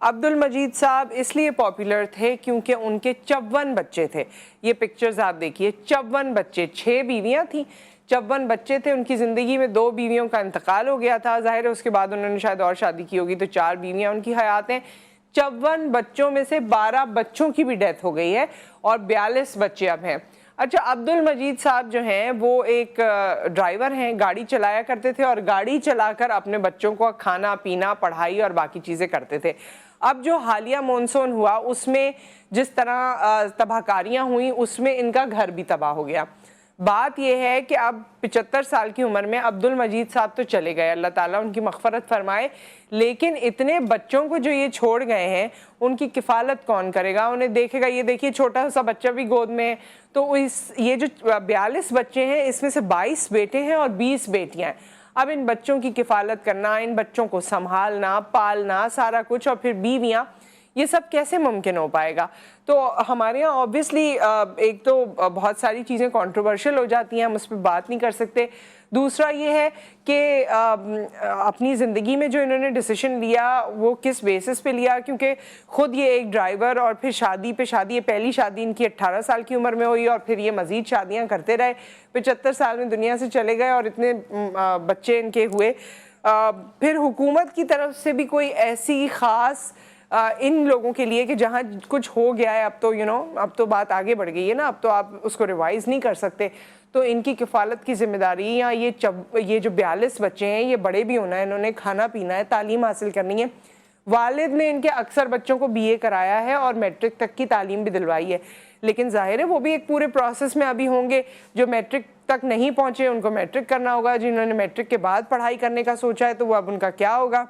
عبد المجید صاحب اس لیے پاپولر تھے کیونکہ ان کے 54 بچے تھے. یہ پکچرز آپ دیکھیے, 54 بچے, 6 بیویاں تھیں, 54 بچے تھے. ان کی زندگی میں 2 بیویوں کا انتقال ہو گیا تھا, ظاہر ہے اس کے بعد انہوں نے شاید اور شادی کی ہوگی, تو 4 بیویاں ان کی حیات ہیں. 54 بچوں میں سے 12 بچوں کی بھی ڈیتھ ہو گئی ہے اور 42 بچے اب ہیں. اچھا, عبد المجید صاحب جو ہیں وہ ایک ڈرائیور ہیں, گاڑی چلایا کرتے تھے اور گاڑی چلا کر اپنے بچوں کو کھانا پینا, پڑھائی اور باقی چیزیں کرتے تھے. اب جو حالیہ مونسون ہوا اس میں جس طرح تباہ کاریاں ہوئیں اس میں ان کا گھر بھی تباہ ہو گیا. بات یہ ہے کہ اب 75 سال کی عمر میں عبد المجید صاحب تو چلے گئے, اللہ تعالیٰ ان کی مغفرت فرمائے, لیکن اتنے بچوں کو جو یہ چھوڑ گئے ہیں ان کی کفالت کون کرے گا, انہیں دیکھے گا. یہ دیکھیے چھوٹا سا بچہ بھی گود میں ہے, تو یہ جو 42 بچے ہیں اس میں سے 22 بیٹے ہیں اور 20 بیٹیاں ہیں. اب ان بچوں کی کفالت کرنا, ان بچوں کو سنبھالنا, پالنا, سارا کچھ, اور پھر بیویاں, یہ سب کیسے ممکن ہو پائے گا؟ تو ہمارے یہاں آبویسلی ایک تو بہت ساری چیزیں کنٹروورشل ہو جاتی ہیں, ہم اس پہ بات نہیں کر سکتے. دوسرا یہ ہے کہ اپنی زندگی میں جو انہوں نے ڈیسیشن لیا وہ کس بیسس پہ لیا, کیونکہ خود یہ ایک ڈرائیور اور پھر شادی پہ شادی, یہ پہلی شادی ان کی 18 سال کی عمر میں ہوئی اور پھر یہ مزید شادیاں کرتے رہے, 75 سال میں دنیا سے چلے گئے اور اتنے بچے ان کے ہوئے. پھر حکومت کی طرف سے بھی کوئی ایسی خاص ان لوگوں کے لیے کہ جہاں کچھ ہو گیا ہے, اب تو اب تو بات آگے بڑھ گئی ہے نا, اب تو آپ اس کو ریوائز نہیں کر سکتے, تو ان کی کفالت کی ذمہ داری, یا یہ جو 42 بچے ہیں یہ بڑے بھی ہونا ہے, انہوں نے کھانا پینا ہے, تعلیم حاصل کرنی ہے. والد نے ان کے اکثر بچوں کو BA کرایا ہے اور میٹرک تک کی تعلیم بھی دلوائی ہے, لیکن ظاہر ہے وہ بھی ایک پورے پروسیس میں ابھی ہوں گے. جو میٹرک تک نہیں پہنچے ان کو میٹرک کرنا ہوگا, جنہوں نے میٹرک کے بعد پڑھائی کرنے کا سوچا ہے تو وہ اب ان کا کیا ہوگا؟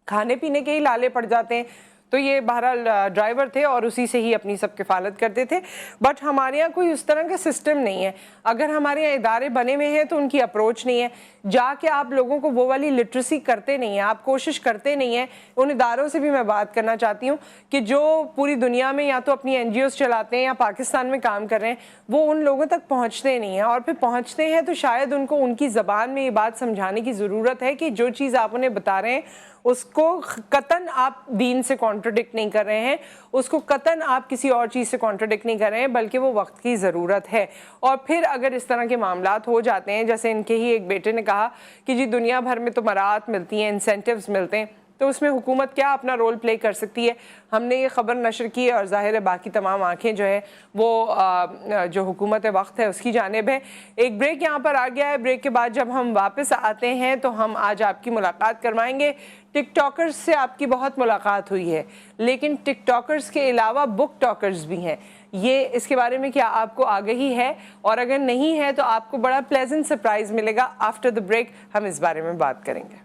کھانے پینے کے ہی لالے پڑ جاتے ہیں. تو یہ بہرحال ڈرائیور تھے اور اسی سے ہی اپنی سب کفالت کرتے تھے. بٹ ہمارے یہاں کوئی اس طرح کا سسٹم نہیں ہے. اگر ہمارے یہاں ادارے بنے ہوئے ہیں تو ان کی اپروچ نہیں ہے, جا کے آپ لوگوں کو وہ والی لٹریسی کرتے نہیں ہیں, آپ کوشش کرتے نہیں ہیں. ان اداروں سے بھی میں بات کرنا چاہتی ہوں کہ جو پوری دنیا میں یا تو اپنی NGOs چلاتے ہیں یا پاکستان میں کام کر رہے ہیں, وہ ان لوگوں تک پہنچتے نہیں ہیں, اور پھر پہنچتے ہیں تو شاید ان کو ان کی زبان میں یہ بات سمجھانے کی ضرورت ہے کہ جو چیز آپ انہیں بتا رہے ہیں اس کو قطعاً آپ دین سے کانٹرڈکٹ نہیں کر رہے ہیں, اس کو قطعاً آپ کسی اور چیز سے کانٹرڈکٹ نہیں کر رہے ہیں, بلکہ وہ وقت کی ضرورت ہے. اور پھر اگر اس طرح کے معاملات ہو جاتے ہیں, جیسے ان کے ہی ایک بیٹے نے کہا کہ جی دنیا بھر میں تو مراعات ملتی ہیں, انسینٹیوز ملتے ہیں, تو اس میں حکومت کیا اپنا رول پلے کر سکتی ہے؟ ہم نے یہ خبر نشر کی اور ظاہر ہے باقی تمام آنکھیں جو ہے وہ جو حکومت وقت ہے اس کی جانب ہے. ایک بریک یہاں پر آ گیا ہے, بریک کے بعد جب ہم واپس آتے ہیں تو ہم آج آپ کی ملاقات کروائیں گے. ٹک ٹاکرز سے آپ کی بہت ملاقات ہوئی ہے, لیکن ٹک ٹاکرز کے علاوہ بک ٹاکرز بھی ہیں. یہ اس کے بارے میں کیا آپ کو آگہی ہے؟ اور اگر نہیں ہے تو آپ کو بڑا پلیزنٹ سرپرائز ملے گا. آفٹر دا بریک ہم اس بارے میں بات کریں گے.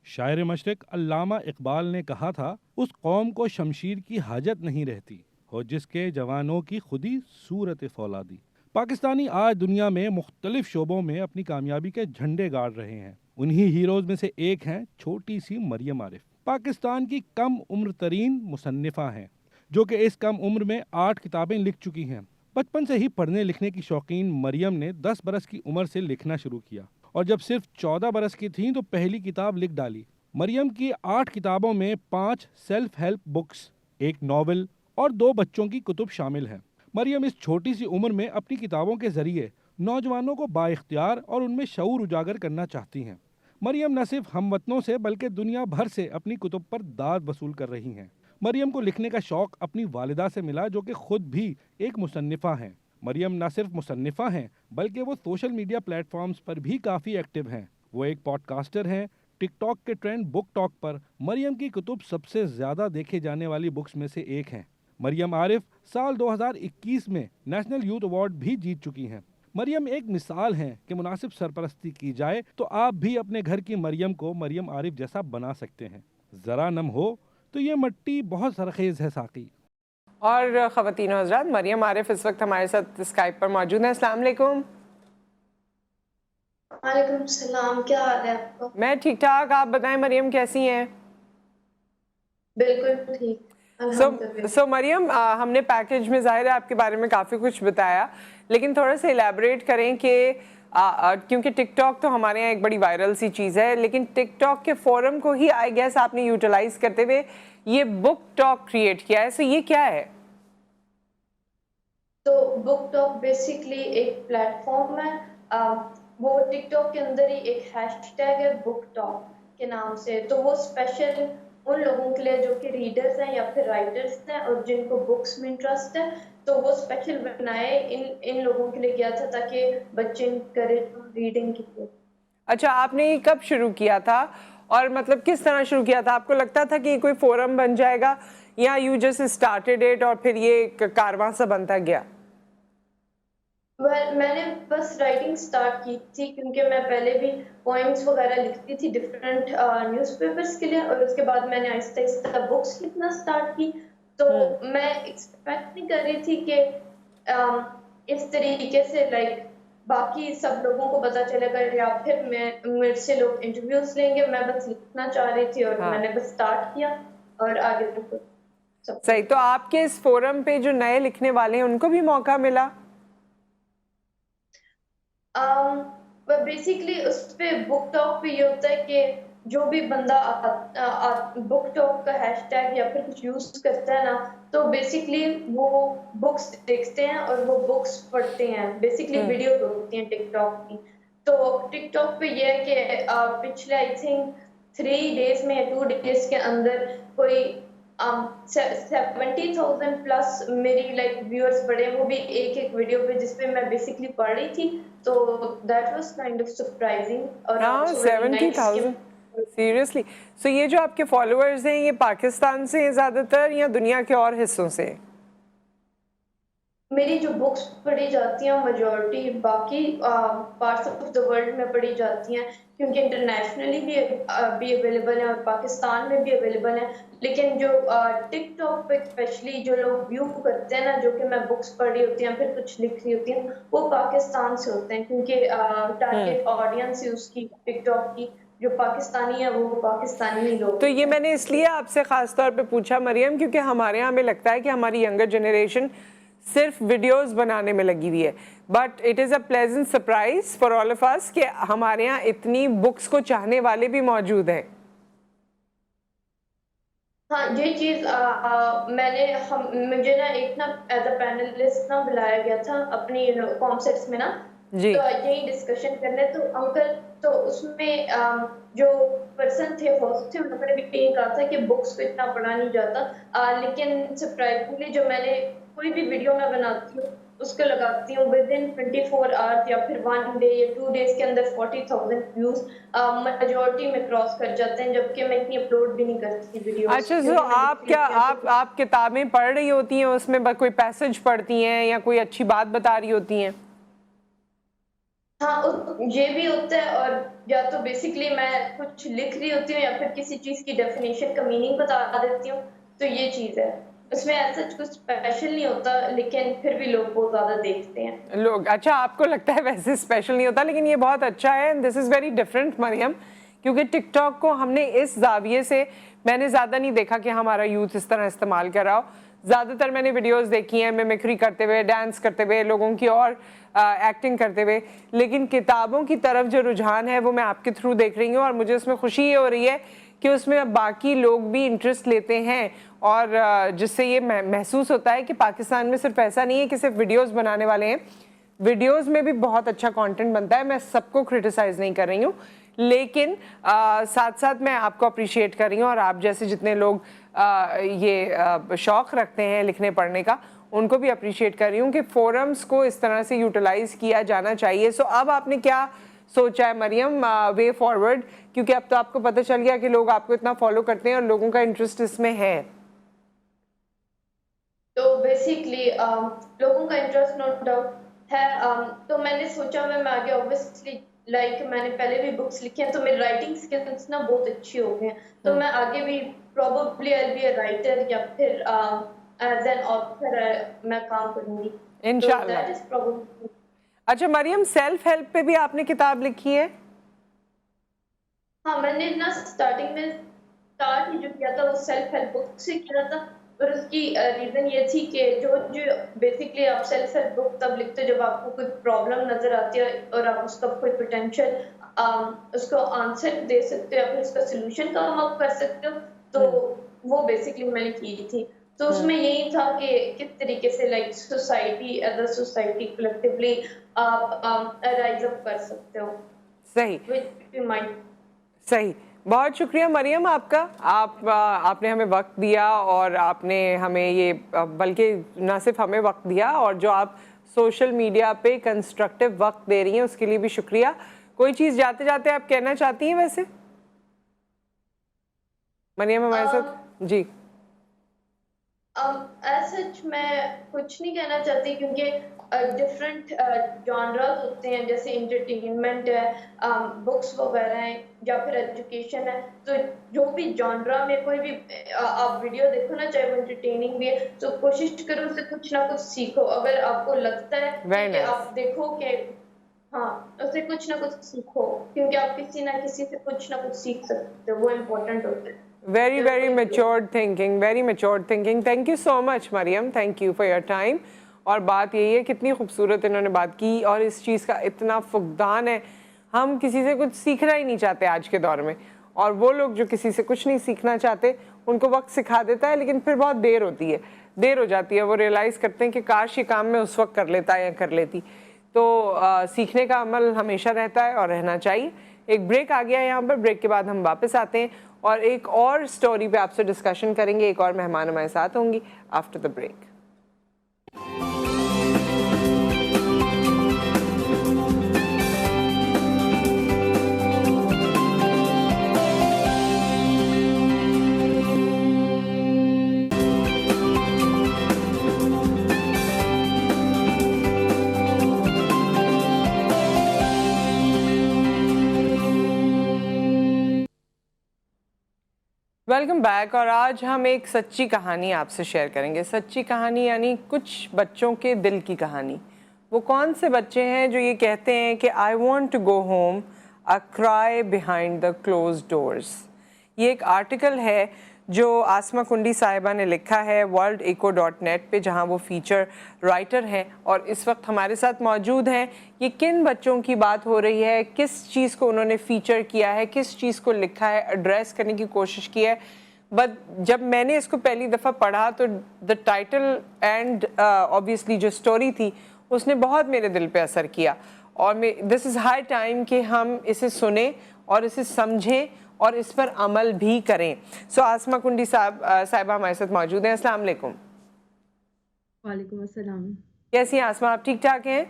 شاعر مشرق علامہ اقبال نے کہا تھا, اس قوم کو شمشیر کی حاجت نہیں رہتی ہو جس کے جوانوں کی خودی صورت فولادی. پاکستانی آج دنیا میں مختلف شعبوں میں اپنی کامیابی کے جھنڈے گاڑ رہے ہیں. انہی ہیروز میں سے ایک ہیں چھوٹی سی مریم عارف. پاکستان کی کم عمر ترین مصنفہ ہیں, جو کہ اس کم عمر میں 8 کتابیں لکھ چکی ہیں. بچپن سے ہی پڑھنے لکھنے کی شوقین مریم نے 10 برس کی عمر سے لکھنا شروع کیا, اور جب صرف 14 برس کی تھیں تو پہلی کتاب لکھ ڈالی. مریم کی 8 کتابوں میں 5 سیلف ہیلپ بکس, 1 ناول اور 2 بچوں کی کتب شامل ہیں. مریم اس چھوٹی سی عمر میں اپنی کتابوں کے ذریعے نوجوانوں کو بااختیار اور ان میں شعور اجاگر کرنا چاہتی ہیں. مریم نہ صرف ہم وطنوں سے بلکہ دنیا بھر سے اپنی کتب پر داد وصول کر رہی ہیں. مریم کو لکھنے کا شوق اپنی والدہ سے ملا, جو کہ خود بھی ایک مصنفہ ہیں. مریم نہ صرف مصنفہ ہیں بلکہ وہ سوشل میڈیا پلیٹ فارمز پر بھی کافی ایکٹیو ہیں. وہ ایک پوڈ کاسٹر ہیں. ٹک ٹاک کے ٹرینڈ بک ٹاک پر مریم کی کتب سب سے زیادہ دیکھے جانے والی بکس میں سے ایک ہیں. مریم عارف سال 2021 میں نیشنل یوتھ ایوارڈ بھی جیت چکی ہیں. مریم ایک مثال ہیں کہ مناسب سرپرستی کی جائے تو آپ بھی اپنے گھر کی مریم کو مریم عارف جیسا بنا سکتے ہیں. ذرا نم ہو تو یہ مٹی بہت سرخیز ہے ساقی. اور خواتین و حضرات، مریم عارف اس وقت ہمارے ساتھ اسکائپ پر موجود ہیں. السلام علیکم. وعلیکم السلام، کیا حال ہے آپ کو؟ میں ٹھیک ٹھاک، آپ بتائیں مریم کیسی ہیں؟ بالکل ٹھیک الحمدللہ. سو مریم، ہم نے پیکیج میں ظاہر ہے آپ کے بارے میں کافی کچھ بتایا، لیکن تھوڑا سا الیبوریٹ کریں کہ کیونکہ ٹک ٹاک تو ہمارے یہاں ایک بڑی وائرل سی چیز ہے، لیکن ٹک ٹاک کے فورم کو ہی آئی گیس آپ نے یوٹیلائز کرتے ہوئے یہ بک ٹاک کریٹ کیا ہے. سو یہ کیا ہے؟ تو بک ٹاک بیسکلی ایک پلیٹ فارم ہے. وہ ٹک ٹاک کے اندر ہی ایک ہیش ٹیگ ہے بک ٹاک کے نام سے. تو وہ اسپیشل ان لوگوں کے لیے جو کہ ریڈرز ہیں یا پھر رائٹرز ہیں اور جن کو بکس میں انٹرسٹ ہے، تو وہ اسپیشل بنائے ان لوگوں کے لیے کیا تھا تاکہ بچے انکریج ریڈنگ کی. اچھا، آپ نے یہ کب شروع کیا تھا اور مطلب کس طرح شروع کیا تھا؟ آپ کو لگتا تھا کہ یہ کوئی فورم بن جائے گا یا یو جسٹ اسٹارٹیڈ اٹ اور پھر یہ ایک کارواں سا بنتا گیا؟ میں نے بس رائٹنگ سٹارٹ کی تھی کیونکہ میں پہلے بھی پوئمس وغیرہ لکھتی تھی ڈفرینٹ نیوز پیپرس کے لیے، اور اس کے بعد میں نے آہستہ آہستہ بکس لکھنا سٹارٹ کی. تو میں ایکسپیکٹ نہیں کر رہی تھی کہ اس طریقے سے لائک باقی سب لوگوں کو پتا چلے گا یا پھر میرے سے لوگ انٹرویوز لیں گے. میں بس لکھنا چاہ رہی تھی اور میں نے بس سٹارٹ کیا اور آگے تک. صحیح. تو آپ کے اس فورم پہ جو نئے لکھنے والے ہیں ان کو بھی موقع ملا؟ بیسکلی اس پہ بک ٹاک پہ یہ ہوتا ہے کہ جو بھی بندہ بک ٹاک کا ہیش ٹیگ یا پھر کچھ یوز کرتا ہے نا، تو بیسکلی وہ بکس دیکھتے ہیں اور وہ بکس پڑھتے ہیں. بیسکلی ویڈیو ہوتی ہیں ٹک ٹاک کی. تو ٹک ٹاک پہ یہ ہے کہ پچھلے آئی تھنک 3 days میں یا 2 days کے اندر کوئی 70,000 پلس میری لائک ویورز بڑھے، وہ بھی ایک ویڈیو پہ جس پہ میں بیسکلی پڑھ رہی تھی. تو that was kind of surprising اور آلسو ویری نائس. 70,000 سیریسلی؟ سو یہ جو آپ کے فالوورز ہیں یہ پاکستان سے ہیں زیادہ تر یا دنیا کے اور حصوں سے؟ میری جو بکس پڑھی جاتی ہیں میجورٹی باقی پارٹس آف دا ورلڈ میں پڑھی جاتی ہیں کیونکہ انٹرنیشنلی بھی اویلیبل ہیں اور پاکستان میں بھی اویلیبل ہیں. لیکن جو ٹک ٹاک پہ اسپیشلی جو لوگ ویو کرتے ہیں نا، جو کہ میں بکس پڑھ رہی ہوتی ہیں پھر کچھ لکھ رہی ہوتی ہیں، وہ پاکستان سے ہوتے ہیں کیونکہ ٹارگیٹ آڈینس ہے اس کی ٹک ٹاک کی جو پاکستانی ہے وہ پاکستانی لوگ. تو یہ میں نے اس لیے آپ سے خاص طور پہ پوچھا مریم کیونکہ ہمارے یہاں ہمیں لگتا ہے کہ ہماری ینگر جنریشن صرف ویڈیوز بنانے میں لگی ہوئی ہے، but it is a pleasant surprise for all of us کہ ہمارے یہاں اتنی بکس کو چاہنے والے بھی موجود ہیں. ہاں یہ چیز مجھے نا ایک نا ایز اے پینلسٹ نا بلایا گیا تھا اپنی کانسرٹس میں نا، تو یہی ڈسکشن کرنے. تو انکل تو اس میں جو پرسن تھے ہوسٹ تھے انہوں نے بھی یہی کہا تھا کہ بکس کو اتنا پڑھا نہیں جاتا. لیکن سرپرائزنگلی جو میں نے کوئی بھی ویڈیو میں بناتی ہوں اس کو لگاتی ہوں ود ان 24 hours یا پھر 1 day یا 2 days کے اندر 40,000 ویوز میجورٹی میں کراس کر جاتے ہیں، جبکہ میں اتنی اپلوڈ بھی نہیں کرتی ویڈیوز. اچھا، سو آپ کیا آپ کتابیں پڑھ رہی ہوتی ہیں اس میں کوئی پیسج پڑھتی ہیں یا کوئی اچھی بات بتا رہی ہوتی ہیں؟ ہاں یہ بھی ہوتا ہے، اور یا تو بیسکلی میں کچھ لکھ رہی ہوتی ہوں یا پھر کسی چیز کی ڈیفینیشن کا میننگ بتا دیتی ہوں. تو یہ چیز ہے، اس میں ایسا کچھ اسپیشل نہیں ہوتا لیکن پھر بھی لوگ بہت زیادہ دیکھتے ہیں لوگ. اچھا، آپ کو لگتا ہے ویسے اسپیشل نہیں ہوتا، لیکن یہ بہت اچھا ہے. دس از ویری ڈفرینٹ مریم، کیونکہ ٹک ٹاک کو ہم نے اس زاویے سے میں نے زیادہ نہیں دیکھا کہ ہمارا یوتھ اس طرح استعمال کر رہا ہو. زیادہ تر میں نے ویڈیوز دیکھی ہیں میمیکری کرتے ہوئے، ڈانس کرتے ہوئے، لوگوں کی اور ایکٹنگ کرتے ہوئے، لیکن کتابوں کی طرف جو رجحان ہے وہ میں آپ کے تھرو دیکھ رہی ہوں اور مجھے اس میں خوشی یہ ہو رہی ہے کہ اس میں باقی لوگ بھی انٹرسٹ لیتے ہیں، اور جس سے یہ محسوس ہوتا ہے کہ پاکستان میں صرف ایسا نہیں ہے کہ صرف ویڈیوز بنانے والے ہیں، ویڈیوز میں بھی بہت اچھا کانٹینٹ بنتا ہے. میں سب کو کرٹیسائز نہیں کر رہی ہوں، لیکن ساتھ ساتھ میں آپ کو اپریشیٹ کر رہی ہوں، اور آپ جیسے جتنے لوگ یہ شوق رکھتے ہیں لکھنے پڑھنے کا ان کو بھی اپریشیٹ کر رہی ہوں کہ فورمز کو اس طرح سے یوٹیلائز کیا جانا چاہیے. سو اب آپ نے کیا سوچا ہے مریم وے فارورڈ، کیونکہ اب تو آپ کو پتہ چل گیا کہ لوگ آپ کو اتنا فالو کرتے ہیں اور لوگوں کا انٹرسٹ اس میں ہے؟ تو بیسکلی لوگوں کا انٹرسٹ نو ڈاؤٹ ہے. تو میں نے سوچا میں آگے اوبویسلی لائک میں نے پہلے بھی بکس لکھی ہیں تو میری رائٹنگ اسکلس نا بہت اچھی ہو گئی ہیں. تو میں آگے بھی probably I be a writer یا پھر ایز این آتھر میں کام کروں گی انشاءاللہ. اچھا مریم، سیلف ہیلپ پہ بھی آپ نے کتاب لکھی ہے؟ ہاں، میں نے نا اسٹارٹنگ میں اسٹارٹ ہی جو کیا تھا وہ سیلف ہیلپ بک سے کیا تھا، اور اس کی ریزن یہ تھی کہ جو بیسکلی آپ سیلف ہیلپ بک تب لکھتے جب آپ کو کوئی پرابلم نظر آتی ہے اور آپ اس کا کوئی پوٹینشیل اس کو آنسر دے سکتے ہو، یا پھر اس کا سولوشن کام آپ کر سکتے ہو، تو وہ بیسکلی میں نے کی تھی. تو اس میں یہی تھا کہ کس طریقے سے like society as a society collectively آپ رائز اپ کر سکتے ہو. صحیح صحیح. بہت شکریہ مریم آپ کا. آپ نے ہمیں وقت دیا، اور آپ نے ہمیں یہ بلکہ نہ صرف ہمیں وقت دیا، اور جو آپ سوشل میڈیا پہ کنسٹرکٹیو وقت دے رہی ہیں اس کے لیے بھی شکریہ. کوئی چیز جاتے جاتے آپ کہنا چاہتی ہیں ویسے مریم ہمارے ساتھ؟ جی. سچ میں کچھ نہیں کہنا چاہتی، کیونکہ ڈفرینٹ جانرز ہوتے ہیں، جیسے انٹرٹینمنٹ ہے، بکس وغیرہ ہیں، یا پھر ایجوکیشن ہے. تو جو بھی جانرا میں کوئی بھی آپ ویڈیو دیکھو نا، چاہے وہ انٹرٹیننگ بھی ہے، تو کوشش کرو اسے کچھ نہ کچھ سیکھو. اگر آپ کو لگتا ہے کہ آپ دیکھو کہ ہاں اسے کچھ نہ کچھ سیکھو، کیونکہ آپ کسی نہ کسی سے کچھ نہ کچھ سیکھ سکتے ہو، وہ امپورٹنٹ ہوتا ہے. Very, very matured thinking, very matured thinking. Thank you so much, Mariam. Thank you for your time. اور بات یہی ہے، کتنی خوبصورت انہوں نے بات کی، اور اس چیز کا اتنا فقدان ہے. ہم کسی سے کچھ سیکھنا ہی نہیں چاہتے آج کے دور میں، اور وہ لوگ جو کسی سے کچھ نہیں سیکھنا چاہتے ان کو وقت سکھا دیتا ہے، لیکن پھر بہت دیر ہو جاتی ہے. وہ ریئلائز کرتے ہیں کہ کاش یہ کام میں اس وقت کر لیتا یا کر لیتی. تو سیکھنے کا عمل ہمیشہ رہتا ہے اور رہنا چاہیے. ایک بریک آ گیا یہاں پر، بریک کے بعد ہم واپس آتے ہیں اور ایک اور سٹوری پہ آپ سے ڈسکشن کریں گے. ایک اور مہمان ہمارے ساتھ ہوں گی after the break. Welcome back. اور آج ہم ایک سچی کہانی آپ سے شیئر کریں گے. سچی کہانی یعنی کچھ بچوں کے دل کی کہانی. وہ کون سے بچے ہیں جو یہ کہتے ہیں کہ I want to go home, a cry behind the close doors. یہ ایک آرٹیکل ہے جو آسما کنڈی صاحبہ نے لکھا ہے worldeco.net پہ، جہاں وہ فیچر رائٹر ہیں اور اس وقت ہمارے ساتھ موجود ہیں. یہ کن بچوں کی بات ہو رہی ہے، کس چیز کو انہوں نے فیچر کیا ہے، کس چیز کو لکھا ہے، ایڈریس کرنے کی کوشش کی ہے. بٹ جب میں نے اس کو پہلی دفعہ پڑھا تو دا ٹائٹل اینڈ آبویسلی جو اسٹوری تھی اس نے بہت میرے دل پہ اثر کیا. اور دس از ہائی ٹائم کہ ہم اسے سنیں اور اسے سمجھیں اور اس پر عمل بھی کریں. سو آسما کنڈی صاحبہ ہمارے ساتھ موجود ہیں. السلام علیکم. وعلیکم السلام. کیسی ہیں آسما؟ آپ ٹھیک ٹھاک ہیں؟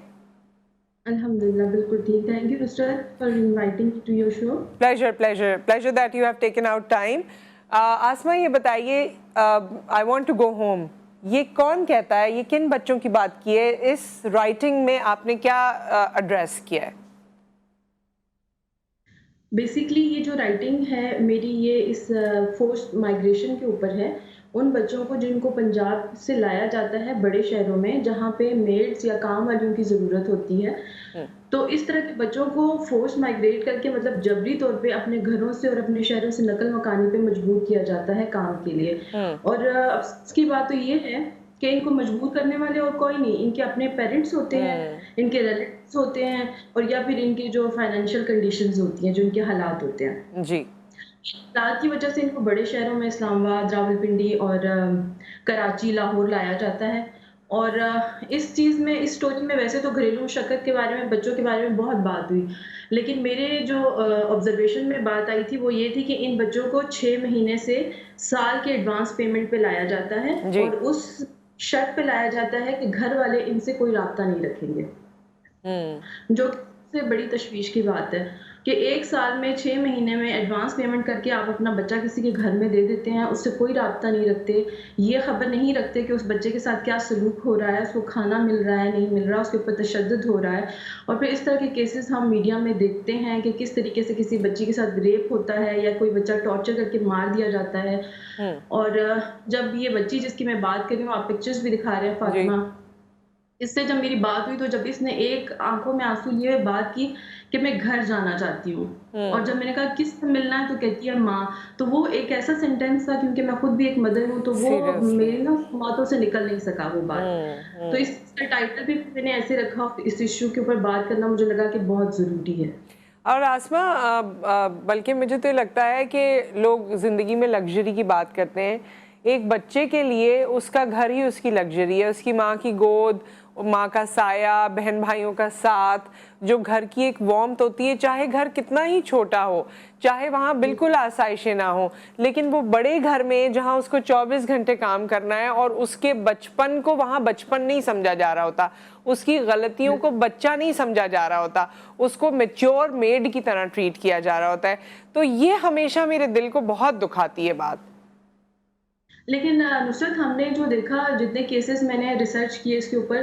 الحمدللہ بالکل ٹھیک. Thank you sister for inviting to your show. Pleasure that you have taken out time. Asma یہ بتائیے، I want to go home, یہ کون کہتا ہے؟ یہ کن بچوں کی بات کی ہے؟ اس رائٹنگ میں آپ نے کیا ایڈریس کیا ہے؟ بیسکلی یہ جو رائٹنگ ہے میری، یہ اس فورسڈ مائگریشن کے اوپر ہے. ان بچوں کو جن کو پنجاب سے لایا جاتا ہے بڑے شہروں میں، جہاں پہ میڈس یا کام والیوں کی ضرورت ہوتی ہے، تو اس طرح کے بچوں کو فورس مائگریٹ کر کے مطلب جبری طور پہ اپنے گھروں سے اور اپنے شہروں سے نقل مکانی پہ مجبور کیا جاتا ہے کام کے لیے. اور اس کی بات تو یہ ہے کہ ان کو مجبور کرنے والے اور کوئی نہیں، ان کے اپنے پیرنٹس ہوتے ہیں، ان کے ریلیٹیوز ہوتے ہیں، اور یا پھر ان کی جو فائنینشیل کنڈیشنز ہوتی ہیں، جو ان کے حالات ہوتے ہیں. جی. حالات کی وجہ سے ان کو بڑے شہروں میں اسلام آباد، راولپنڈی اور کراچی، لاہور لایا جاتا ہے. اور اس چیز میں، اس سٹوری میں ویسے تو گھریلو مشقت کے بارے میں، بچوں کے بارے میں بہت بات ہوئی، لیکن میرے جو آبزرویشن میں بات آئی تھی وہ یہ تھی کہ ان بچوں کو 6 مہینے سے سال کے ایڈوانس پیمنٹ پہ لایا جاتا ہے، اور اس شرط پہ لایا جاتا ہے کہ گھر والے ان سے کوئی رابطہ نہیں رکھیں گے، جو سے بڑی تشویش کی بات ہے کہ 1 سال میں 6 مہینے میں ایڈوانس پیمنٹ کر کے آپ اپنا بچہ کسی کے گھر میں دے دیتے ہیں، اس سے کوئی رابطہ نہیں رکھتے، یہ خبر نہیں رکھتے کہ اس بچے کے ساتھ کیا سلوک ہو رہا ہے، اس کو کھانا مل رہا ہے نہیں مل رہا، اس کے اوپر تشدد ہو رہا ہے. اور پھر اس طرح کے کیسز ہم میڈیا میں دیکھتے ہیں کہ کس طریقے سے کسی بچی کے ساتھ ریپ ہوتا ہے یا کوئی بچہ ٹارچر کر کے مار دیا جاتا ہے. اور جب یہ بچی جس کی میں بات کر رہی ہوں، آپ پکچرز بھی دکھا رہے ہیں فاطمہ، اس سے جب میری بات ہوئی تو جب اس نے ایک آنکھوں میں آنسو لیے ہوئے بات کی کہ میں گھر جانا چاہتی ہوں، اور جب میں نے کہا کس سے ملنا ہے تو کہتی ہے ماں. تو وہ ایک ایسا سینٹینس تھا، کیونکہ میں خود بھی ایک مدر ہوں، تو وہ میری نا باتوں سے نکل نہیں سکا وہ بات. تو اس کا ٹائٹل بھی میں نے ایسے رکھا، اس ایشو کے اوپر بات کرنا مجھے لگا کہ بہت ضروری ہے. اور آسما، بلکہ مجھے تو لگتا ہے کہ لوگ زندگی میں لگژری کی بات کرتے ہیں، ایک بچے کے لیے اس کا گھر ہی اس کی لگژری ہے، اس کی ماں کی گود، ماں کا سایہ، بہن بھائیوں کا ساتھ، جو گھر کی ایک وارمتھ ہوتی ہے، چاہے گھر کتنا ہی چھوٹا ہو، چاہے وہاں بالکل آسائشیں نہ ہوں، لیکن وہ بڑے گھر میں جہاں اس کو 24 گھنٹے کام کرنا ہے اور اس کے بچپن کو وہاں بچپن نہیں سمجھا جا رہا ہوتا، اس کی غلطیوں کو بچہ نہیں سمجھا جا رہا ہوتا، اس کو میچور میڈ کی طرح ٹریٹ کیا جا رہا ہوتا ہے. تو یہ ہمیشہ میرے دل کو بہت دکھاتی ہے بات. لیکن نصرت، ہم نے جو دیکھا، جتنے کیسز میں نے ریسرچ کیے اس کے اوپر،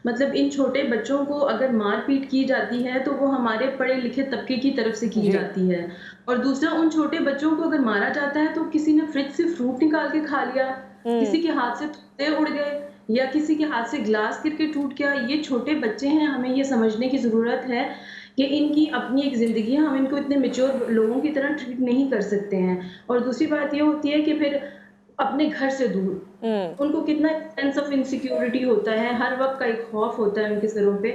مطلب ان چھوٹے بچوں کو اگر مار پیٹ کی جاتی ہے تو وہ ہمارے پڑھے لکھے طبقے کی طرف سے کی جاتی ہے. اور دوسرا، ان چھوٹے بچوں کو اگر مارا جاتا ہے تو کسی نے فریج سے فروٹ نکال کے کھا لیا، کسی کے ہاتھ سے طوطے اڑ گئے، یا کسی کے ہاتھ سے گلاس گر کے ٹوٹ گیا. یہ چھوٹے بچے ہیں، ہمیں یہ سمجھنے کی ضرورت ہے کہ ان کی اپنی ایک زندگی ہے، ہم ان کو اتنے میچور لوگوں کی طرح ٹریٹ نہیں کر سکتے ہیں. اور دوسری بات یہ ہوتی ہے کہ پھر اپنے گھر سے دور ان کو کتنا سینس آف انسیکیورٹی ہوتا ہے، ہر وقت کا ایک خوف ہوتا ہے ان کے سروں پہ.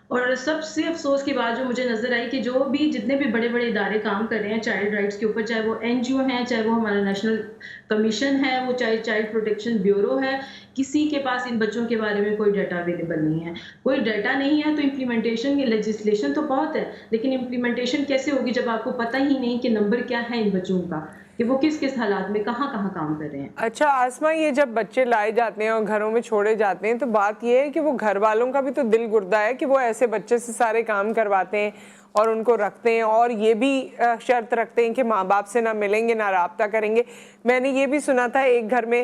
اور سب سے افسوس کی بات جو مجھے نظر آئی کہ جو بھی جتنے بھی بڑے بڑے ادارے کام کر رہے ہیں چائلڈ رائٹس کے اوپر، چاہے وہ NGO ہیں، چاہے وہ ہمارا نیشنل کمیشن ہے، وہ چاہے چائلڈ پروٹیکشن بیورو ہے، کسی کے پاس ان بچوں کے بارے میں کوئی ڈیٹا اویلیبل نہیں ہے. کوئی ڈیٹا نہیں ہے تو امپلیمنٹیشن، لیجسلیشن تو بہت ہے، لیکن امپلیمنٹیشن کیسے ہوگی جب آپ کو پتہ ہی نہیں کہ نمبر کیا ہے ان بچوں کا، کہ وہ کس کس حالات میں کہاں کہاں کام کر رہے ہیں. اچھا آسما، یہ جب بچے لائے جاتے ہیں اور گھروں میں چھوڑے جاتے ہیں تو بات یہ ہے کہ وہ گھر والوں کا بھی تو دل گردہ ہے کہ وہ ایسے بچے سے سارے کام کرواتے ہیں اور ان کو رکھتے ہیں، اور یہ بھی شرط رکھتے ہیں کہ ماں باپ سے نہ ملیں گے نہ رابطہ کریں گے. میں نے یہ بھی سنا تھا ایک گھر میں،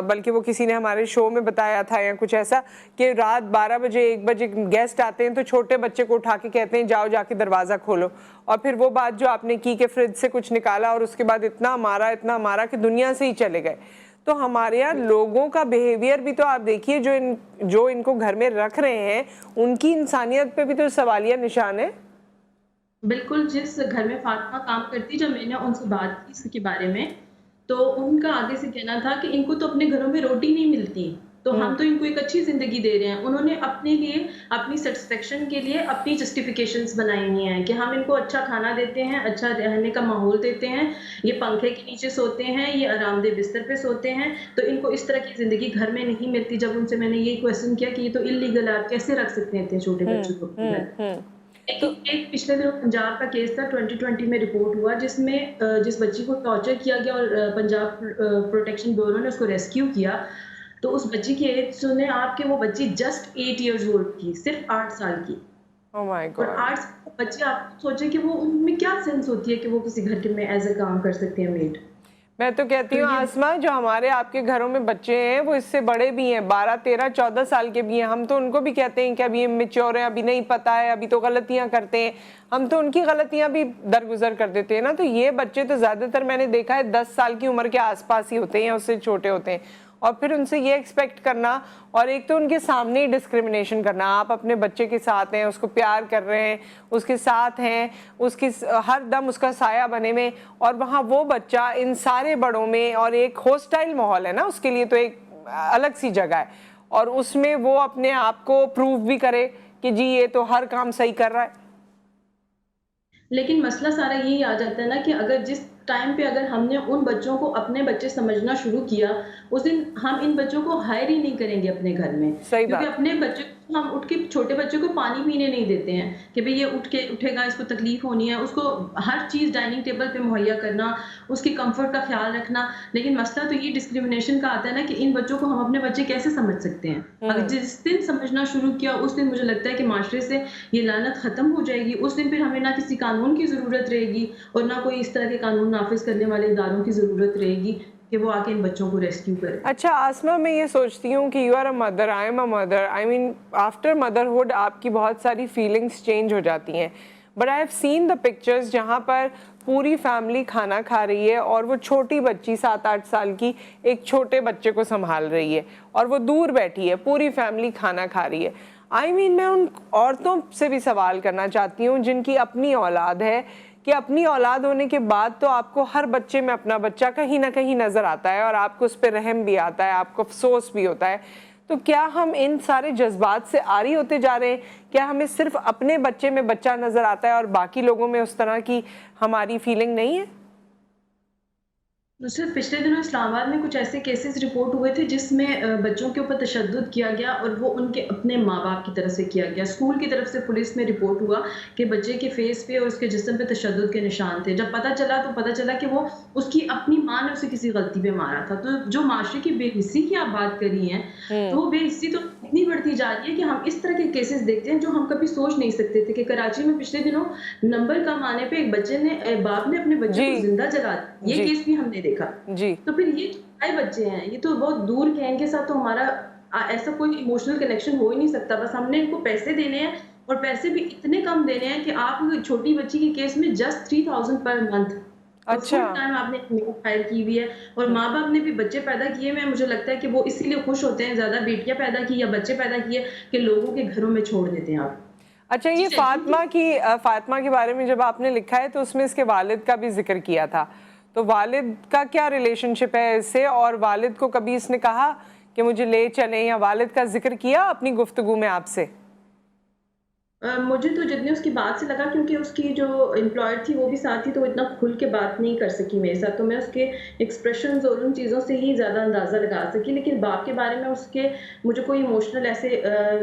بلکہ وہ کسی نے ہمارے شو میں بتایا تھا یا کچھ ایسا، کہ رات 12 بجے 1 بجے گیسٹ آتے ہیں تو چھوٹے بچے کو اٹھا کے کہتے ہیں جاؤ جا کے دروازہ کھولو. اور پھر وہ بات جو آپ نے کی کہ فریج سے کچھ نکالا اور اس کے بعد اتنا مارا کہ دنیا سے ہی چلے گئے. تو ہمارے یہاں لوگوں کا بیہیویئر بھی تو آپ دیکھیے، جو ان کو گھر میں رکھ رہے ہیں ان کی انسانیت پہ بھی تو سوالیہ نشان ہے. بالکل. جس گھر میں فاطمہ کام کرتی، جب میں نے ان سے بات کی اس کے بارے میں، تو ان کا آگے سے کہنا تھا کہ ان کو تو اپنے گھروں میں روٹی نہیں ملتی، تو ہم تو ان کو ایک اچھی زندگی دے رہے ہیں. انہوں نے اپنے لیے، اپنی سیٹسفیکشن کے لیے اپنی جسٹیفیکیشنز بنائی ہوئی ہیں کہ ہم ان کو اچھا کھانا دیتے ہیں، اچھا رہنے کا ماحول دیتے ہیں، یہ پنکھے کے نیچے سوتے ہیں، یہ آرام دہ بستر پہ سوتے ہیں، تو ان کو اس طرح کی زندگی گھر میں نہیں ملتی. جب ان سے میں نے یہ کویسچن کیا کہ یہ تو انلیگل ہے، آپ کیسے رکھ سکتے ہیں اتنے چھوٹے بچوں کو اپنے گھر. ایک پچھلے دنوں پنجاب کا کیس تھا، 2020 میں رپورٹ ہوا، جس میں جس بچی کو ٹارچر کیا گیا اور پنجاب پروٹیکشن بیورو نے اس کو ریسکیو کیا، تو اس بچی کی ایج سنیں آپ کہ وہ بچی جسٹ 8 ایئرز اولڈ تھی، صرف 8 سال کی. اور 8 سال کے بچے، آپ سوچیں کہ وہ ان میں کیا سینس ہوتی ہے کہ وہ کسی گھر کے میں ایز اے کام کر سکتے ہیں میڈ. میں تو کہتی ہوں آسما، جو ہمارے آپ کے گھروں میں بچے ہیں وہ اس سے بڑے بھی ہیں، 12 13 14 سال کے بھی ہیں، ہم تو ان کو بھی کہتے ہیں کہ ابھی میچور ہیں، ابھی نہیں پتا ہے، ابھی تو غلطیاں کرتے ہیں، ہم تو ان کی غلطیاں بھی درگزر کر دیتے ہیں نا. تو یہ بچے تو زیادہ تر میں نے دیکھا ہے 10 سال کی عمر کے آس پاس ہی ہوتے ہیں، اس سے چھوٹے ہوتے ہیں، اور پھر ان سے یہ ایکسپیکٹ کرنا، اور ایک تو ان کے سامنے ہی ڈسکریمنیشن کرنا. آپ اپنے بچے کے ساتھ ہیں، اس کو پیار کر رہے ہیں، اس کے ساتھ ہیں، اس کی ہر دم اس کا سایہ بنے میں، اور وہاں وہ بچہ ان سارے بڑوں میں، اور ایک ہوسٹائل ماحول ہے نا اس کے لیے، تو ایک الگ سی جگہ ہے، اور اس میں وہ اپنے آپ کو پروو بھی کرے کہ جی یہ تو ہر کام صحیح کر رہا ہے. لیکن مسئلہ سارا یہی آ جاتا ہے نا کہ اگر جس ٹائم پہ اگر ہم نے ان بچوں کو اپنے بچے سمجھنا شروع کیا، اس دن ہم ان بچوں کو ہائر ہی نہیں کریں گے اپنے گھر میں، کیونکہ اپنے بچوں ہم اٹھ کے چھوٹے بچے کو پانی پینے نہیں دیتے ہیں کہ بھئی یہ اٹھے گا، اس کو تکلیف ہونی ہے، اس کو ہر چیز ڈائننگ ٹیبل پہ مہیا کرنا، اس کی کمفرٹ کا خیال رکھنا. لیکن مسئلہ تو یہ ڈسکریمنیشن کا آتا ہے نا کہ ان بچوں کو ہم اپنے بچے کیسے سمجھ سکتے ہیں. اگر جس دن سمجھنا شروع کیا اس دن مجھے لگتا ہے کہ معاشرے سے یہ لعنت ختم ہو جائے گی. اس دن پھر ہمیں نہ کسی قانون کی ضرورت رہے گی اور نہ کوئی اس طرح کے قانون نافذ کرنے والے اداروں کی ضرورت رہے گی کہ وہ آ کے ان بچوں کو ریسکیو کرے. اچھا آسما، میں یہ سوچتی ہوں کہ you are a mother, I am a mother, I mean after motherhood آپ کی بہت ساری فیلنگس چینج ہو جاتی ہیں. But I have seen the pictures جہاں پر پوری فیملی کھانا کھا رہی ہے اور وہ چھوٹی بچی 7-8 سال کی ایک چھوٹے بچے کو سنبھال رہی ہے اور وہ دور بیٹھی ہے، پوری فیملی کھانا کھا رہی ہے. آئی مین میں ان عورتوں سے بھی سوال کرنا چاہتی ہوں جن کی اپنی اولاد ہے کہ اپنی اولاد ہونے کے بعد تو آپ کو ہر بچے میں اپنا بچہ کہیں نہ کہیں نظر آتا ہے اور آپ کو اس پہ رحم بھی آتا ہے، آپ کو افسوس بھی ہوتا ہے. تو کیا ہم ان سارے جذبات سے عاری ہوتے جا رہے ہیں؟ کیا ہمیں صرف اپنے بچے میں بچہ نظر آتا ہے اور باقی لوگوں میں اس طرح کی ہماری فیلنگ نہیں ہے؟ صرف پچھلے دنوں اسلام آباد میں کچھ ایسے کیسز رپورٹ ہوئے تھے جس میں بچوں کے اوپر تشدد کیا گیا اور وہ ان کے اپنے ماں باپ کی طرف سے کیا گیا. اسکول کی طرف سے پولیس میں رپورٹ ہوا کہ بچے کے فیس پہ اور اس کے جسم پہ تشدد کے نشان تھے. جب پتہ چلا کہ وہ اس کی اپنی ماں نے اسے کسی غلطی پہ مارا تھا. تو جو معاشرے کی بے حسی کی آپ بات کر رہی ہیں تو وہ بے حسی تو اتنی بڑھتی جا رہی ہے کہ ہم اس طرح کے کیسز دیکھتے ہیں جو ہم کبھی سوچ نہیں سکتے تھے. کہ کراچی میں پچھلے دنوں نمبر کم آنے پہ ایک بچے نے باپ نے اپنے بچے کو زندہ جلا دیا. یہ کیس بھی ہم نے دیکھا. جی تو پھر یہ چھوٹے بچے ہیں، یہ تو بہت دور کے ہیں، ان کے ساتھ تو ہمارا ایسا کوئی ایموشنل کنیکشن ہو ہی نہیں سکتا. بس ہم نے ان کو پیسے دینے ہیں اور پیسے بھی اتنے کم دینے ہیں کہ آپ چھوٹی بچی کے کیس میں جسٹ 3000 پر منتھ. اچھا ٹائم آپ نے فائل کی ہوئی ہے اور ماں باپ نے بھی بچے پیدا کیے ہوئے. مجھے لگتا ہے کہ وہ اسی لیے خوش ہوتے ہیں، زیادہ بیٹیاں پیدا کی یا بچے پیدا کیے کہ لوگوں کے گھروں میں چھوڑ دیتے ہیں آپ. اچھا یہ فاطمہ کے بارے میں جب آپ نے لکھا ہے تو اس میں اس کے والد کا بھی ذکر کیا تھا. تو والد کا کیا ریلیشن شپ ہے اس سے، اور والد کو کبھی اس نے کہا کہ مجھے لے چلیں، یا والد کا ذکر کیا اپنی گفتگو میں آپ سے؟ مجھے تو جتنے اس کی بات سے لگا، کیونکہ اس کی جو امپلائر تھی وہ بھی ساتھ تھی، تو وہ اتنا کھل کے بات نہیں کر سکی میرے ساتھ. تو میں اس کے ایکسپریشنز اور ان چیزوں سے ہی زیادہ اندازہ لگا سکی. لیکن باپ کے بارے میں اس کے مجھے کوئی ایموشنل ایسے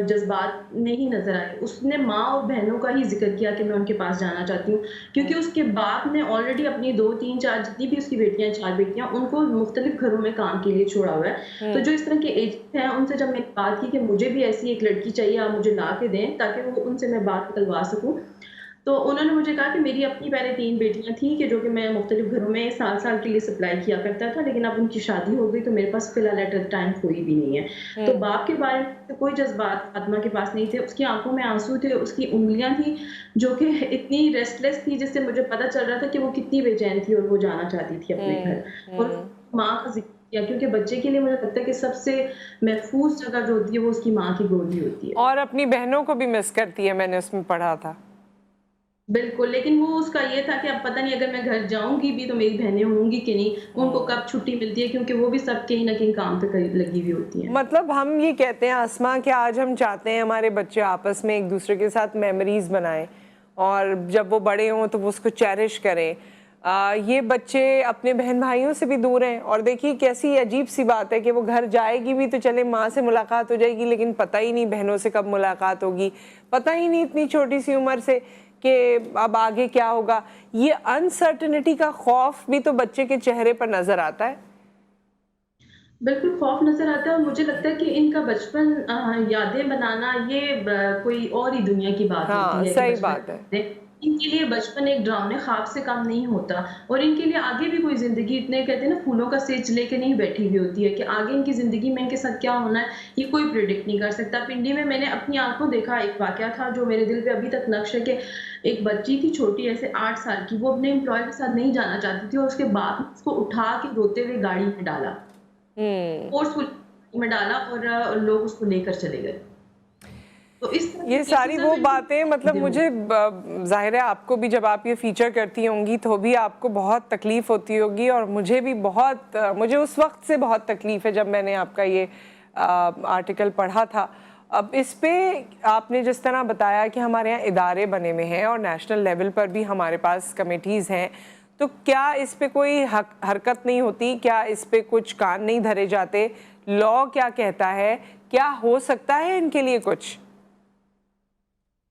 جذبات نہیں نظر آئے. اس نے ماں اور بہنوں کا ہی ذکر کیا کہ میں ان کے پاس جانا چاہتی ہوں، کیونکہ اس کے باپ نے آلریڈی اپنی 2 3 4 جتنی بھی اس کی بیٹیاں 4 بیٹیاں ان کو مختلف گھروں میں کام کے لیے چھوڑا ہوا ہے. تو جو اس طرح کے ایجنٹ ہیں ان سے جب میں نے بات کی کہ مجھے بھی ایسی ایک لڑکی چاہیے، آپ مجھے لا کے دیں تاکہ وہ ان سے میں بات نکلوا سکوں، تو انہوں نے مجھے کہا کہ میری اپنی پہلے 3 بیٹیاں تھیں کہ جو کہ میں مختلف گھروں میں سال کے لیے سپلائی کیا کرتا تھا، لیکن اب ان کی شادی ہو گئی تو میرے پاس فی الحال ایٹ اے ٹائم کوئی بھی نہیں ہے. تو باپ کے بارے میں کوئی جذبات فاطمہ کے پاس نہیں تھے. اس کی آنکھوں میں آنسو تھے، اس کی انگلیاں تھیں جو کہ اتنی ریسٹ لیس تھی جس سے مجھے پتا چل رہا تھا کہ وہ کتنی بے چین تھی اور وہ جانا چاہتی تھی اپنے گھر. اور ماں کا ذکر کیا، کیونکہ بچے کے لیے مجھے لگتا ہے کہ سب سے محفوظ جگہ جو ہوتی ہے وہ اس کی ماں کی گود ہی ہوتی ہے. اور اپنی بہنوں کو بھی مس کرتی ہے، میں نے اس میں پڑھا تھا. بالکل، لیکن وہ اس کا یہ تھا کہ اب پتہ نہیں اگر میں گھر جاؤں گی بھی تو میری بہنیں ہوں گی کہ نہیں، ان کو کب چھٹی ملتی ہے، کیونکہ وہ بھی سب کہیں نہ کہیں کام پہ لگی ہوئی ہوتی ہیں. مطلب ہم یہ کہتے ہیں آسما کہ آج ہم چاہتے ہیں ہمارے بچے آپس میں ایک دوسرے کے ساتھ میموریز بنائیں اور جب وہ بڑے ہوں تو وہ اس کو چیرش کریں. یہ بچے اپنے بہن بھائیوں سے بھی دور ہیں، اور دیکھیے کیسی عجیب سی بات ہے کہ وہ گھر جائے گی بھی تو چلے ماں سے ملاقات ہو جائے گی، لیکن پتہ ہی نہیں بہنوں سے کب ملاقات ہوگی، پتہ ہی نہیں اتنی چھوٹی سی عمر سے کہ اب آگے کیا ہوگا. یہ انسرٹنٹی کا خوف بھی تو بچے کے چہرے پر نظر آتا ہے. بالکل خوف نظر آتا ہے، اور مجھے لگتا ہے کہ ان کا بچپن یادیں بنانا یہ کوئی اور ہی دنیا کی بات ہوتی ہے. صحیح بات ہے. ان کے لیے بچپن ایک ڈراؤنے خواب سے کم نہیں ہوتا، اور ان کے لیے آگے بھی کوئی زندگی اتنے کہتے ہیں نا پھولوں کا سیج لے کے نہیں بیٹھی ہوئی ہوتی ہے کہ آگے ان کی زندگی میں ان کے ساتھ کیا ہونا ہے یہ کوئی پریڈکٹ نہیں کر سکتا. پنڈی میں نے اپنی آنکھوں دیکھا ایک واقعہ تھا جو میرے دل پہ ابھی تک نقش ہے، کہ ایک بچی تھی چھوٹی ایسے 8 سال کی، وہ اپنے امپلائر کے ساتھ نہیں جانا چاہتی تھی اور اس کے باپ اس کو اٹھا کے روتے ہوئے گاڑی میں ڈالا، فورسفل میں ڈالا اور لوگ اس کو لے کر چلے گئے. تو یہ ساری وہ باتیں مطلب مجھے ظاہر ہے آپ کو بھی جب آپ یہ فیچر کرتی ہوں گی تو بھی آپ کو بہت تکلیف ہوتی ہوگی، اور مجھے بھی مجھے اس وقت سے بہت تکلیف ہے جب میں نے آپ کا یہ آرٹیکل پڑھا تھا. اب اس پہ آپ نے جس طرح بتایا کہ ہمارے یہاں ادارے بنے ہوئے ہیں اور نیشنل لیول پر بھی ہمارے پاس کمیٹیز ہیں، تو کیا اس پہ کوئی حرکت نہیں ہوتی؟ کیا اس پہ کچھ کان نہیں دھرے جاتے؟ لا کیا کہتا ہے؟ کیا ہو سکتا ہے ان کے لیے کچھ؟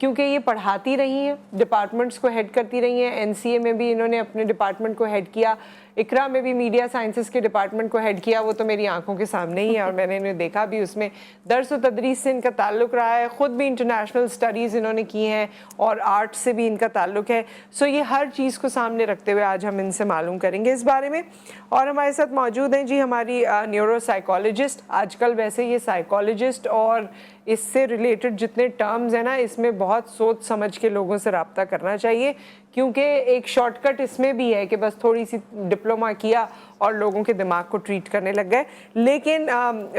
کیونکہ یہ پڑھاتی رہی ہیں, ڈپارٹمنٹس کو ہیڈ کرتی رہی ہیں. NCA میں بھی انہوں نے اپنے ڈپارٹمنٹ کو ہیڈ کیا, اقرا میں بھی میڈیا سائنسز کے ڈپارٹمنٹ کو ہیڈ کیا. وہ تو میری آنکھوں کے سامنے ہی ہے اور میں نے انہیں دیکھا بھی, اس میں درس و تدریس سے ان کا تعلق رہا ہے. خود بھی انٹرنیشنل اسٹڈیز انہوں نے کی ہیں اور آرٹ سے بھی ان کا تعلق ہے. سو یہ ہر چیز کو سامنے رکھتے ہوئے آج ہم ان سے معلوم کریں گے اس بارے میں. اور ہمارے ساتھ موجود ہیں جی ہماری نیورو سائیکالوجسٹ. آج کل ویسے یہ سائیکالوجسٹ اور اس سے ریلیٹڈ جتنے ٹرمز ہیں نا, اس میں بہت سوچ سمجھ کے لوگوں سے رابطہ کرنا چاہیے, کیونکہ ایک شارٹ کٹ اس میں بھی ہے کہ بس تھوڑی سی ڈپلوما کیا اور لوگوں کے دماغ کو ٹریٹ کرنے لگ گئے. لیکن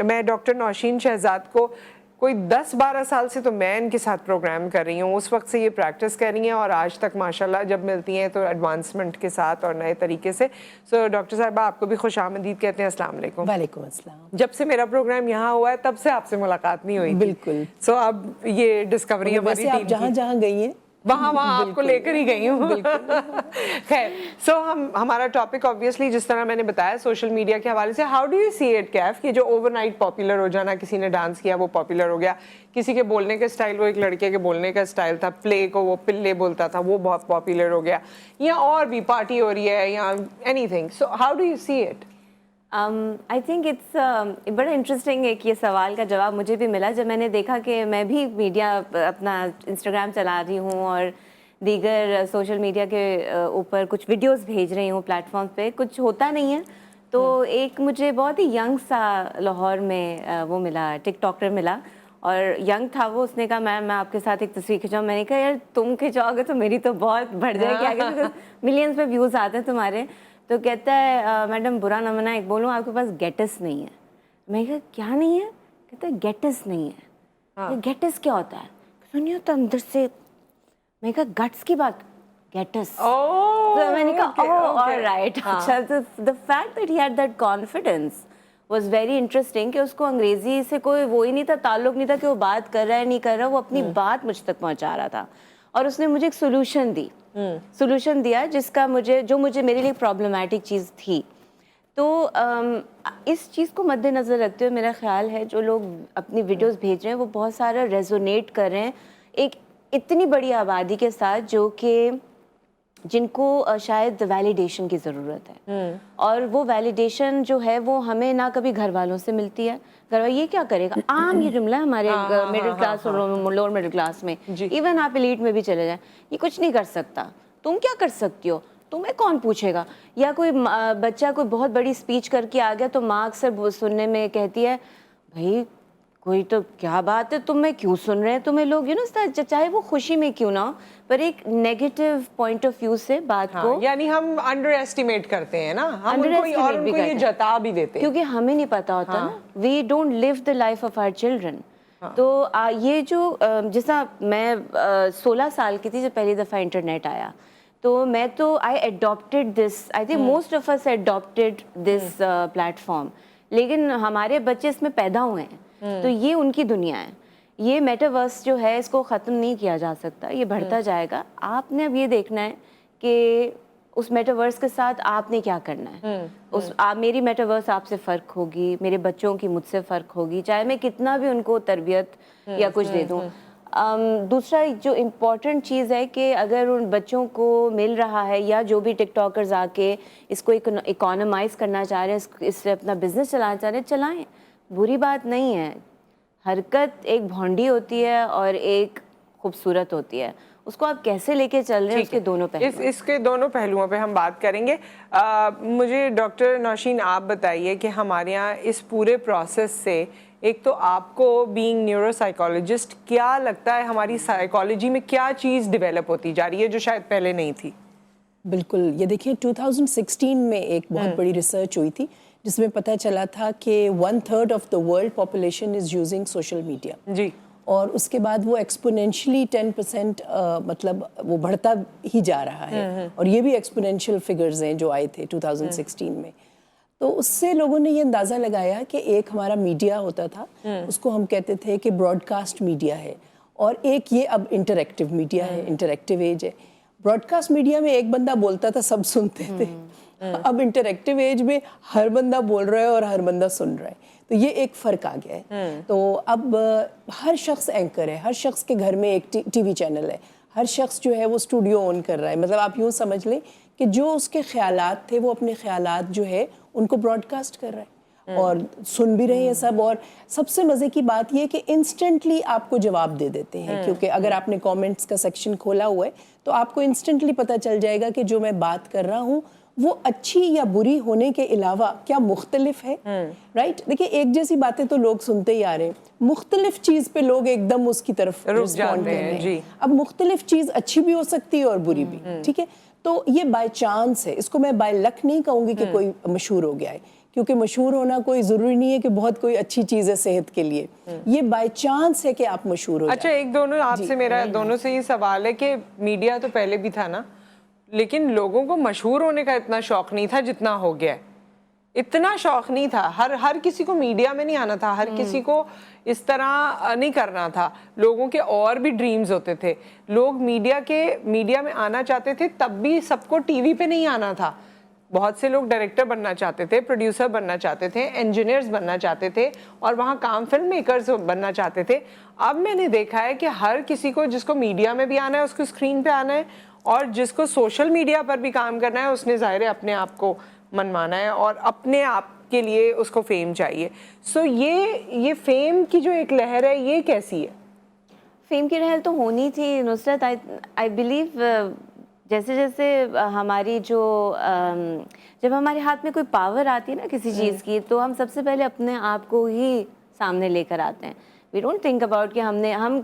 میں ڈاکٹر نوشین شہزاد کو کوئی 10-12 سال سے تو میں ان کے ساتھ پروگرام کر رہی ہوں, اس وقت سے یہ پریکٹس کر رہی ہیں اور آج تک ماشاءاللہ جب ملتی ہیں تو ایڈوانسمنٹ کے ساتھ اور نئے طریقے سے. سو ڈاکٹر صاحبہ آپ کو بھی خوش آمدید کہتے ہیں. السلام علیکم. وعلیکم السلام. جب سے میرا پروگرام یہاں ہوا ہے تب سے آپ سے ملاقات نہیں ہوئی. بالکل. سو اب یہ ڈسکوری ہماری آپ جہاں جہاں گئی ہیں وہاں آپ کو لے کر ہی گئی ہوں. خیر, سو ہمارا ٹاپک آبویسلی جس طرح میں نے بتایا سوشل میڈیا کے حوالے سے, how do you see it کیف, کہ جو اوور نائٹ پاپولر ہو جانا, کسی نے ڈانس کیا وہ پاپولر ہو گیا, کسی کے بولنے کا اسٹائل, وہ ایک لڑکے کے بولنے کا اسٹائل تھا, پلے کو وہ پلے بولتا تھا, وہ بہت پاپولر ہو گیا, یا اور بھی پارٹی ہو رہی ہے یا anything. So how do you see it? I think it's بڑا انٹرسٹنگ ایک یہ سوال کا جواب مجھے بھی ملا جب میں نے دیکھا کہ میں بھی میڈیا اپنا انسٹاگرام چلا رہی ہوں اور دیگر سوشل میڈیا کے اوپر کچھ ویڈیوز بھیج رہی ہوں پلیٹ فارمس پہ, کچھ ہوتا نہیں ہے. تو ایک مجھے بہت ہی ینگ سا لاہور میں وہ ملا, ٹک ٹاکر ملا, اور ینگ تھا وہ. اس نے کہا میم میں آپ کے ساتھ ایک تصویر کھینچاؤں. میں نے کہا یار تم کھینچاؤ گے تو میری تو بہت بڑھ جائے گی آگے, ملینس پہ ویوز آتے ہیں تمہارے. تو کہتا ہے میڈم برا نہ منائے, ایک بولوں آپ کے پاس گیٹس نہیں ہے. میں نے کہا کیا نہیں ہے؟ کہتا ہے گیٹس نہیں ہے. گیٹس کیا ہوتا ہے؟ سنیے تو اندر سے. میں نے کہا گٹس کی بات, گیٹس. تو میں نے کہا آل رائٹ. اچھا, the fact that he had that confidence was very interesting کہ اس کو انگریزی سے کوئی وہی نہیں تھا, تعلق نہیں تھا کہ وہ بات کر رہا ہے نہیں کر رہا, وہ اپنی بات مجھ تک پہنچا رہا تھا. اور اس نے مجھے ایک سولوشن دیا جس کا جو مجھے میرے لیے پرابلمٹک چیز تھی. تو اس چیز کو مد نظر رکھتے ہوئے میرا خیال ہے جو لوگ اپنی ویڈیوز بھیج رہے ہیں وہ بہت سارا ریزونیٹ کر رہے ہیں ایک اتنی بڑی آبادی کے ساتھ جو کہ جن کو شاید ویلیڈیشن کی ضرورت ہے. اور وہ ویلیڈیشن جو ہے وہ ہمیں نہ کبھی گھر والوں سے ملتی ہے. گھر والے یہ کیا کرے گا, عام یہ جملہ ہے ہمارے مڈل کلاس اور لوور مڈل کلاس میں, ایون آپ ایلیٹ میں بھی چلے جائیں, یہ کچھ نہیں کر سکتا, تم کیا کر سکتی ہو, تمہیں کون پوچھے گا. یا کوئی بچہ کوئی بہت بڑی اسپیچ کر کے آ گیا تو ماں اکثر سننے میں کہتی ہے بھائی کوئی تو کیا بات ہے, تمہیں کیوں سن رہے ہیں تمہیں لوگ, چاہے وہ خوشی میں کیوں نہ ہو, پر ایک نیگیٹو پوائنٹ آف ویو سے بات کو, یعنی ہم انڈر ایسٹیمیٹ کرتے ہیں نا, ہم ان کو یہ جتا بھی دیتے ہیں کیونکہ ہمیں نہیں پتا ہوتا نا, we don't live the life of our children. تو یہ جو جیسا میں 16 سال کی تھی جب پہلی دفعہ انٹرنیٹ آیا, تو میں تو I adapted this, I think most of us adapted this platform, لیکن ہمارے بچے اس میں پیدا ہوئے ہیں تو یہ ان کی دنیا ہے. یہ میٹاورس جو ہے اس کو ختم نہیں کیا جا سکتا, یہ بڑھتا جائے گا. آپ نے اب یہ دیکھنا ہے کہ اس میٹاورس کے ساتھ آپ نے کیا کرنا ہے. میری میٹاورس آپ سے فرق ہوگی, میرے بچوں کی مجھ سے فرق ہوگی, چاہے میں کتنا بھی ان کو تربیت یا کچھ دے دوں. دوسرا جو امپورٹنٹ چیز ہے کہ اگر ان بچوں کو مل رہا ہے یا جو بھی ٹک ٹاکرز آ کے اس کو اکانومائز کرنا چاہ رہے ہیں, اس سے اپنا بزنس چلانا چاہ رہے ہیں, چلائیں, بری بات نہیں ہے. حرکت ایک بھونڈی ہوتی ہے اور ایک خوبصورت ہوتی ہے, اس کو آپ کیسے لے کے چل رہے ہیں اس کے دونوں پہلو, اس کے دونوں پہلوؤں پہ ہم بات کریں گے. مجھے ڈاکٹر نوشین آپ بتائیے کہ ہمارے یہاں اس پورے پروسیس سے ایک تو آپ کو بینگ نیورو سائیکالوجسٹ کیا لگتا ہے ہماری سائیکالوجی میں کیا چیز ڈیولپ ہوتی جا رہی ہے جو شاید پہلے نہیں تھی؟ بالکل, یہ دیکھیں 2016 میں ایک بہت بڑی ریسرچ ہوئی تھی جس میں پتہ چلا تھا کہ 1/3 of the world population is using social media. جی. اور اس کے بعد وہ ایکسپونینشلی 10% مطلب وہ بڑھتا ہی جا رہا ہے, اور یہ بھی ایکسپونینشیل فگرز ہیں جو آئے تھے 2016 میں. تو اس سے لوگوں نے یہ اندازہ لگایا کہ ایک ہمارا میڈیا ہوتا تھا, اس کو ہم کہتے تھے کہ براڈ کاسٹ میڈیا ہے, اور ایک یہ اب انٹریکٹیو میڈیا ہے, انٹریکٹیو ایج ہے. براڈ کاسٹ میڈیا میں ایک بندہ بولتا تھا سب سنتے تھے, اب انٹریکٹیو ایج میں ہر بندہ بول رہا ہے اور ہر بندہ سن رہا ہے. تو یہ ایک فرق آ گیا ہے. تو اب ہر شخص اینکر ہے, ہر شخص کے گھر میں ایک ٹی وی چینل ہے, ہر شخص جو ہے وہ اسٹوڈیو آن کر رہا ہے. مطلب آپ یوں سمجھ لیں کہ جو اس کے خیالات تھے وہ اپنے خیالات جو ہے ان کو براڈ کاسٹ کر رہا ہے اور سن بھی رہے ہیں سب. اور سب سے مزے کی بات یہ کہ انسٹنٹلی آپ کو جواب دے دیتے ہیں, کیونکہ اگر آپ نے کامنٹس کا سیکشن کھولا ہوا ہے تو آپ کو انسٹنٹلی پتہ چل جائے گا کہ جو میں بات کر رہا ہوں وہ اچھی یا بری ہونے کے علاوہ کیا مختلف ہے. رائٹ, دیکھیے ایک جیسی باتیں تو لوگ سنتے ہی آ رہے ہیں, مختلف چیز پہ لوگ ایک دم اس کی طرف رسپونڈ کر رہے ہیں. اب مختلف چیز اچھی بھی ہو سکتی ہے اور بری بھی, ٹھیک ہے. تو یہ بائی چانس ہے, اس کو میں بائی لک نہیں کہوں گی کہ کوئی مشہور ہو گیا ہے, کیونکہ مشہور ہونا کوئی ضروری نہیں ہے کہ بہت کوئی اچھی چیز ہے صحت کے لیے. یہ بائی چانس ہے کہ آپ مشہور ہو جائیں. اچھا, ایک دونوں آپ سے میرا دونوں سے یہ سوال ہے کہ میڈیا تو پہلے بھی تھا نا, لیکن لوگوں کو مشہور ہونے کا اتنا شوق نہیں تھا جتنا ہو گیا ہے. اتنا شوق نہیں تھا, ہر کسی کو میڈیا میں نہیں آنا تھا, ہر کسی کو اس طرح نہیں کرنا تھا. لوگوں کے اور بھی ڈریمز ہوتے تھے, لوگ میڈیا میں آنا چاہتے تھے, تب بھی سب کو ٹی وی پہ نہیں آنا تھا. بہت سے لوگ ڈائریکٹر بننا چاہتے تھے, پروڈیوسر بننا چاہتے تھے, انجینئرز بننا چاہتے تھے, اور وہاں کام فلم میکرز بننا چاہتے تھے. اب میں نے دیکھا ہے کہ ہر کسی کو, جس کو میڈیا میں بھی آنا ہے اس کو اسکرین پہ آنا ہے, اور جس کو سوشل میڈیا پر بھی کام کرنا ہے اس نے ظاہر ہے اپنے آپ کو منوانا ہے اور اپنے آپ کے لیے اس کو فیم چاہیے. سو یہ فیم کی جو ایک لہر ہے یہ کیسی ہے؟ فیم کی لہر تو ہونی تھی نصرت. آئی بلیو جیسے جیسے ہماری جب ہمارے ہاتھ میں کوئی پاور آتی ہے نا کسی چیز کی, تو ہم سب سے پہلے اپنے آپ کو ہی سامنے لے کر آتے ہیں. وی ڈونٹ تھنک اباؤٹ کہ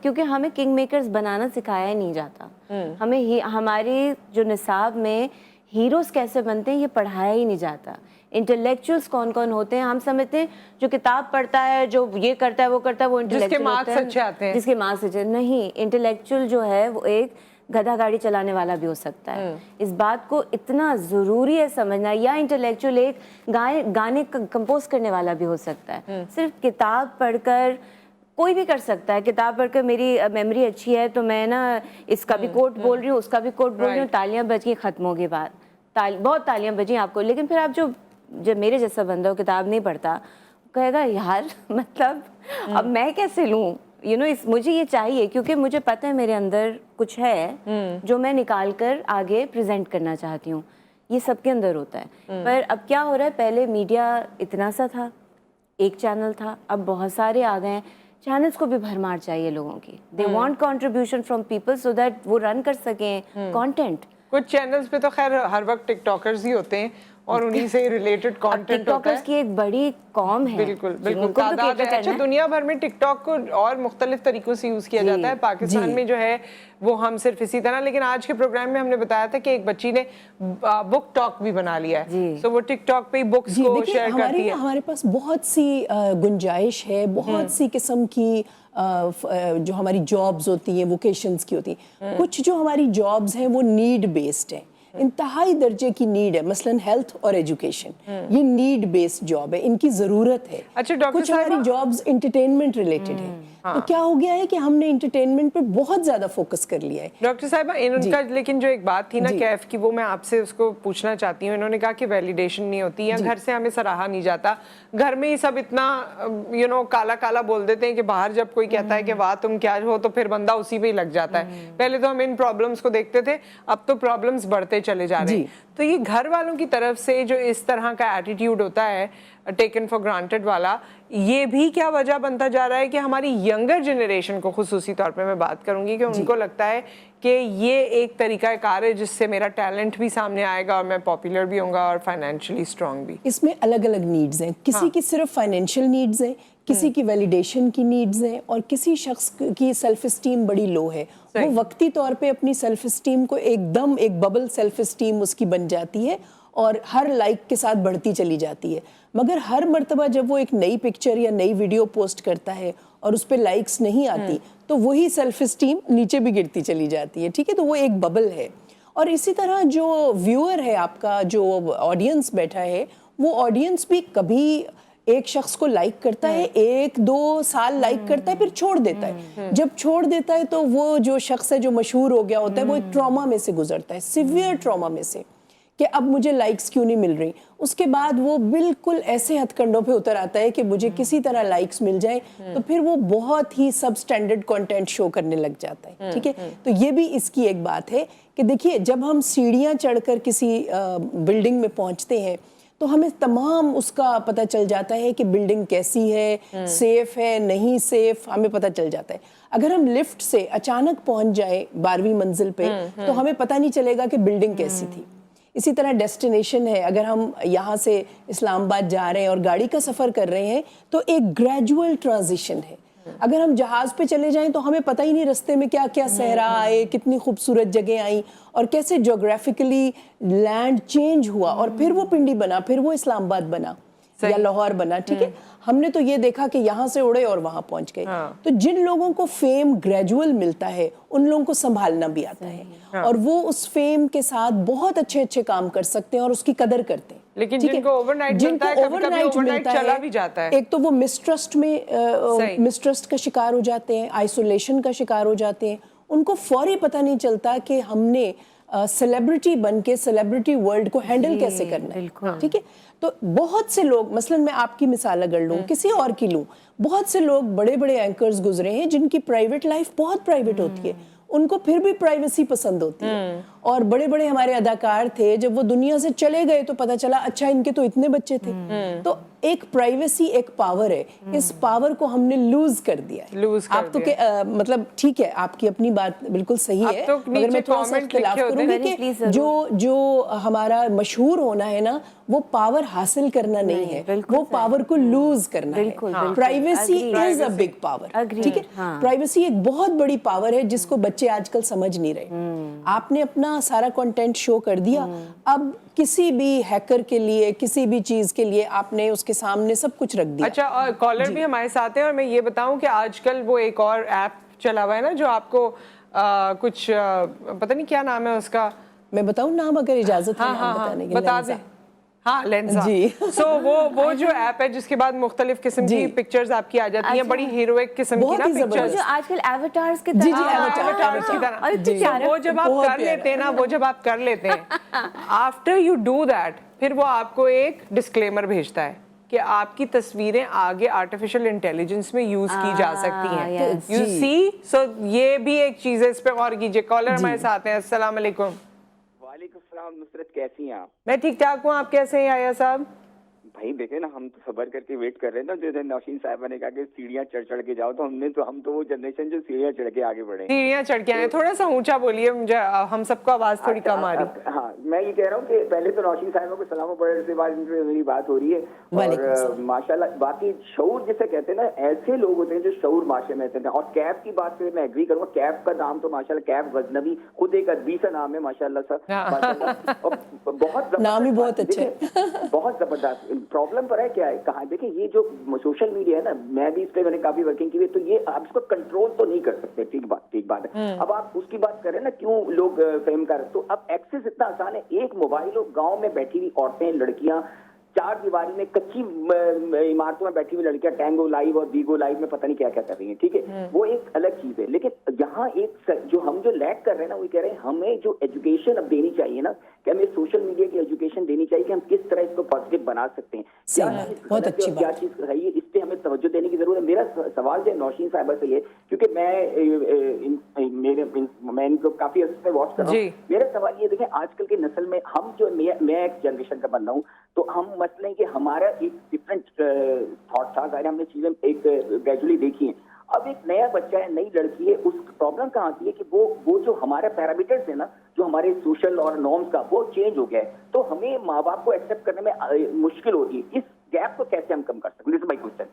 کیونکہ ہمیں کنگ میکرز بنانا سکھایا ہی نہیں جاتا. ہماری جو نصاب میں ہیروز کیسے بنتے ہیں یہ پڑھایا ہی نہیں جاتا. انٹلیکچوئلس کون کون ہوتے ہیں ہم سمجھتے ہیں, جو کتاب پڑھتا ہے, جو یہ کرتا ہے وہ کرتا ہے, وہ انٹلیکچوئل ہوتا ہے, جس کے مارکس اچھے. نہیں, انٹلیکچوئل جو ہے وہ ایک گدھا گاڑی چلانے والا بھی ہو سکتا ہے. اس بات کو اتنا ضروری ہے سمجھنا. یا انٹلیکچوئل ایک گانے کمپوز کرنے والا بھی ہو سکتا ہے. صرف کتاب پڑھ کر کوئی بھی کر سکتا ہے. کتاب پڑھ کر میری میموری اچھی ہے تو میں نا اس کا بھی کوٹ بول رہی ہوں, اس کا بھی کوٹ بول رہی ہوں, تالیاں بج گئی, ختم ہوگی بات. بہت تالیاں بجیں آپ کو, لیکن پھر آپ جب میرے جیسا بندہ ہو کتاب نہیں پڑھتا, کہے گا یار مطلب اب میں کیسے لوں, مجھے یہ چاہیے, کیونکہ مجھے پتہ ہے میرے اندر کچھ ہے جو میں نکال کر آگے پریزنٹ کرنا چاہتی ہوں. یہ سب کے اندر ہوتا ہے. پر اب کیا ہو رہا ہے, پہلے میڈیا اتنا سا تھا, ایک چینل تھا, اب بہت سارے آ گئے ہیں. چینلز کو بھی بھرمار چاہیے لوگوں کی. They want contribution from people so that وہ رن کر سکیں کانٹینٹ. کچھ چینلز پہ تو خیر ہر وقت ٹک ٹاکرز ہی ہوتے ہیں اور انہی سے ریلیٹڈ کانٹینٹ ہوتا ہے. ٹک ٹاکرز کی ایک بڑی قوم ہے. بالکل بالکل تعداد ہے. اچھا, دنیا بھر میں ٹک ٹاک کو اور مختلف طریقوں سے یوز کیا جاتا ہے. پاکستان میں جو ہے وہ ہم صرف اسی طرح, لیکن آج کے پروگرام میں ہم نے بتایا تھا کہ ایک بچی نے بک ٹاک بھی بنا لیا ہے, تو وہ ٹک ٹاک پہ بکس کو شیئر کرتی ہے. ہمارے پاس بہت سی گنجائش ہے, بہت سی قسم کی جو ہماری جابز ہوتی ہیں ووکیشنز کی ہوتی ہیں. کچھ جو ہماری جابز ہیں وہ نیڈ بیسڈ ہیں, انتہائی درجے کی نیڈ ہے. مثلاً ہیلتھ اور ایجوکیشن, یہ نیڈ بیسڈ جاب ہے, ان کی ضرورت ہے. کچھ ہماری جابز انٹرٹینمنٹ ریلیٹڈ ہیں. تو کیا ہو گیا ہے کہ ہم نے انٹرٹینمنٹ پہ بہت زیادہ فوکس کر لیا ہے. ڈاکٹر صاحبہ, ان کا لیکن جو ایک بات تھی نا کیف کی, وہ میں آپ سے اس کو پوچھنا چاہتی ہوں. انہوں نے کہا کہ ویلیڈیشن نہیں ہوتی, یا گھر سے ہمیں سراہا نہیں جاتا. گھر میں ہی سب اتنا کالا کالا بول دیتے ہیں کہ باہر جب کوئی کہتا ہے کہ واہ تم کیا ہو, تو پھر بندہ اسی پہ ہی لگ جاتا ہے. پہلے تو ہم ان پرابلمس کو دیکھتے تھے, اب تو پرابلمس بڑھتے چلے جا رہے ہیں. تو یہ گھر والوں کی طرف سے جو اس طرح کا ایٹیٹیوڈ ہوتا ہے ٹیکن فار گرانٹیڈ والا, یہ بھی کیا وجہ بنتا جا رہا ہے کہ ہماری ینگر جنریشن کو, خصوصی طور پہ میں بات کروں گی, کہ ان کو لگتا ہے کہ یہ ایک طریقہ کار ہے جس سے میرا ٹیلنٹ بھی سامنے آئے گا اور میں پاپولر بھی ہوں گا اور فائنینشلی اسٹرانگ بھی. اس میں الگ الگ نیڈز ہیں. کسی کی صرف فائنینشیل نیڈز ہیں, کسی کی ویلیڈیشن کی نیڈز ہیں, اور کسی شخص کی سیلف اسٹیم بڑی لو ہے. وہ وقتی طور پہ اپنی سیلف اسٹیم کو ایک ببل سیلف اسٹیم اس کی بن جاتی ہے اور ہر لائک کے ساتھ بڑھتی چلی جاتی ہے. مگر ہر مرتبہ جب وہ ایک نئی پکچر یا نئی ویڈیو پوسٹ کرتا ہے اور اس پہ لائکس نہیں آتی, تو وہی سیلف اسٹیم نیچے بھی گرتی چلی جاتی ہے. ٹھیک ہے, تو وہ ایک ببل ہے. اور اسی طرح جو ویور ہے آپ کا, جو آڈینس بیٹھا ہے, وہ آڈینس بھی کبھی ایک شخص کو لائک کرتا ہے, 1-2 سال لائک کرتا ہے, پھر چھوڑ دیتا ہے. جب چھوڑ دیتا ہے تو وہ جو شخص ہے جو مشہور ہو گیا ہوتا ہے, وہ ایک ٹراما میں سے گزرتا ہے, سیویئر ٹراما میں سے, کہ اب مجھے لائکس کیوں نہیں مل رہی. اس کے بعد وہ بالکل ایسے ہتھ کنڈوں پہ اتر آتا ہے کہ مجھے کسی طرح لائکس مل جائیں, تو پھر وہ بہت ہی سب سٹینڈرڈ کنٹینٹ شو کرنے لگ جاتا ہے. ٹھیک ہے, تو یہ بھی اس کی ایک بات ہے کہ دیکھیے جب ہم سیڑھیاں چڑھ کر کسی بلڈنگ میں پہنچتے ہیں تو ہمیں تمام اس کا پتہ چل جاتا ہے کہ بلڈنگ کیسی ہے, سیف ہے نہیں سیف, ہمیں پتہ چل جاتا ہے. اگر ہم لفٹ سے اچانک پہنچ جائیں 12ویں منزل پہ تو ہمیں پتہ نہیں چلے گا کہ بلڈنگ کیسی تھی. اسی طرح ڈیسٹینیشن ہے, اگر ہم یہاں سے اسلام آباد جا رہے ہیں اور گاڑی کا سفر کر رہے ہیں تو ایک گریجول ٹرانزیشن ہے. اگر ہم جہاز پہ چلے جائیں تو ہمیں پتہ ہی نہیں رستے میں کیا کیا صحرا آئے, کتنی خوبصورت جگہیں آئیں, اور کیسے جیوگرافیکلی لینڈ چینج ہوا اور پھر وہ پنڈی بنا, پھر وہ اسلام آباد بنا یا لاہور بنا. ٹھیک ہے, ہم نے تو یہ دیکھا کہ یہاں سے اڑے اور وہاں پہنچ گئے. تو جن لوگوں کو فیم گریجول ملتا ہے ان لوگوں کو سنبھالنا بھی آتا ہے, اور وہ اس فیم کے ساتھ بہت اچھے اچھے کام کر سکتے ہیں اور اس کی قدر کرتے ہیں. لیکن جن کو اوور نائٹ ملتا ہے, کبھی کبھی اوور نائٹ چلا بھی جاتا ہے, ایک تو وہ مسٹرسٹ کا شکار ہو جاتے ہیں, آئسولیشن کا شکار ہو جاتے ہیں. ان کو فوری پتہ نہیں چلتا کہ ہم نے سیلیبریٹی بن کے سیلیبریٹی ورلڈ کو ہینڈل کیسے کرنا ہے. ٹھیک ہے, تو بہت سے لوگ, مثلا میں آپ کی مثال اگر لوں, کسی اور کی لوں, بہت سے لوگ بڑے بڑے اینکرز گزرے ہیں جن کی پرائیویٹ لائف بہت پرائیویٹ ہوتی ہے, ان کو پھر بھی پرائیویسی پسند ہوتی ہے. اور بڑے بڑے ہمارے اداکار تھے, جب وہ دنیا سے چلے گئے تو پتہ چلا اچھا ان کے تو اتنے بچے تھے. تو ایک پرائیویسی ایک پاور ہے, اس پاور کو ہم نے لوز کر دیا ہے. آپ تو مطلب ٹھیک ہے, آپ کی اپنی بات بالکل صحیح ہے, مگر میں تھوڑا سا اختلاف کروں گی کہ جو ہمارا مشہور ہونا ہے نا, وہ پاور حاصل کرنا نہیں ہے, وہ پاور کو لوز کرنا ہے. Privacy is a big power. ٹھیک ہے, پرائیویسی ایک بہت بڑی پاور ہے جس کو بچے آج کل سمجھ نہیں رہے. آپ نے اپنا سارا کنٹینٹ شو کر دیا, اب کسی بھی ہیکر کے لیے, کسی بھی چیز کے لیے آپ نے اس کے سامنے سب کچھ رکھ دیا. اچھا, اور کالر بھی ہمارے ساتھ ہیں, اور میں یہ بتاؤں کہ آج کل وہ ایک اور ایپ چلا ہوا ہے نا جو آپ کو کچھ پتہ نہیں کیا نام ہے اس کا, میں بتاؤں نام اگر اجازت ہے نام بتانے کی؟ بتا دیں. ہاں, لینزا. سو وہ جو ایپ ہے جس کے بعد مختلف قسم کی پکچرز آپ کی آ جاتی ہیں, بڑی ہیروئک قسم کی نا پکچرز, جو آج کل ایواتارز کی ایواتارز کی طرح. وہ جب آپ کر لیتے ہیں نا, وہ جب آپ کر لیتے ہیں, آفٹر یو ڈو دیٹ, پھر وہ آپ کو ایک ڈسکلیمر بھیجتا ہے کہ آپ کی تصویریں آگے آرٹیفیشل انٹیلیجنس میں یوز کی جا سکتی ہیں. یو سی, سو یہ بھی ایک چیز ہے, اس پہ غور کیجیے. کالر ہمارے ساتھ ہیں. السلام علیکم. وعلیکم السلام. نصرت کیسی ہیں آپ؟ میں ٹھیک ٹھاک ہوں, آپ کیسے ہیں آیا صاحب؟ بھائی دیکھیں نا, ہم تو صبر کر کے ویٹ کر رہے ہیں نا, جیسے نوشین صاحبہ نے کہا کہ سیڑھیاں چڑھ کے جاؤ, تو ہم تو وہ جنریشن جو سیڑھیاں چڑھ کے آگے بڑھے. سیڑھیاں چڑھ کے آئے. تھوڑا سا اونچا بولیے, مجھے ہم سب کو آواز تھوڑی کم آ رہی. ہاں, میں یہ کہہ رہا ہوں کہ پہلے تو نوشین صاحبہ کو سلام و پڑھنے کے بعد میری بات ہو رہی ہے, اور ماشاءاللہ باقی شعور جسے کہتے ہیں نا, ایسے لوگ ہوتے ہیں جو شعور معاشرے میں رہتے ہیں. اور کیف کی بات سے میں ایگری کروں گا, کیف کا نام تو ماشاءاللہ کیف غزنوی خود ایک ادبی سا نام ہے ماشاءاللہ سر, بہت نام ہی بہت اچھا ہے, بہت زبردست. پرابلم پر ہے کیا ہے, کہاں دیکھیں یہ جو سوشل میڈیا ہے نا, میں بھی اس پہ میں نے کافی ورکنگ کی ہوئی, تو یہ آپ اس کو کنٹرول تو نہیں کر سکتے. ٹھیک بات ہے. اب آپ اس کی بات کریں نا, کیوں لوگ فہم کر, تو اب ایکسس اتنا آسان ہے. ایک موبائل ہو, گاؤں میں بیٹھی ہوئی عورتیں, لڑکیاں, چار دیواری میں کچی عمارتوں میں بیٹھی ہوئی لڑکیاں ٹینگو لائیو اور بیگو لائیو میں پتہ نہیں کیا کیا کر رہی ہیں. ٹھیک ہے, وہ ایک الگ چیز ہے. لیکن یہاں ایک جو لیک کر رہے ہیں نا, وہ کہہ رہے ہیں ہمیں جو ایجوکیشن اب دینی چاہیے نا, کہ ہمیں سوشل میڈیا کی ایجوکیشن دینی چاہیے کہ ہم کس طرح اس کو پازیٹیو بنا سکتے ہیں, کیا چیز صحیح ہے, اس پہ ہمیں توجہ دینے کی ضرورت ہے. میرا سوال جو ہے نوشین صاحبہ سے یہ, کیونکہ میں ان کو کافی عرصے سے واچ کر رہا ہوں, میرا سوال یہ دیکھیں, آج کل کی نسل میں ہم جو, میں ایک جنریشن کا بندہ ہوں, تو ہم مسئلہ کہ ہمارا ایک ڈفرینٹ تھاٹ تھا, ظاہر ہم نے چیزیں ایک گریجولی دیکھی ہیں. اب ایک نیا بچہ ہے, نئی لڑکی ہے, اس پرابلم کہاں آتی ہے کہ وہ جو ہمارے پیرامیٹرز ہیں نا, جو ہمارے سوشل اور نارمز کا, وہ چینج ہو گیا ہے. تو ہمیں ماں باپ کو ایکسیپٹ کرنے میں مشکل ہوتی ہے. اس گیپ کو کیسے ہم کم کر سکتے ہیں؟ دس از مائی کوسچن.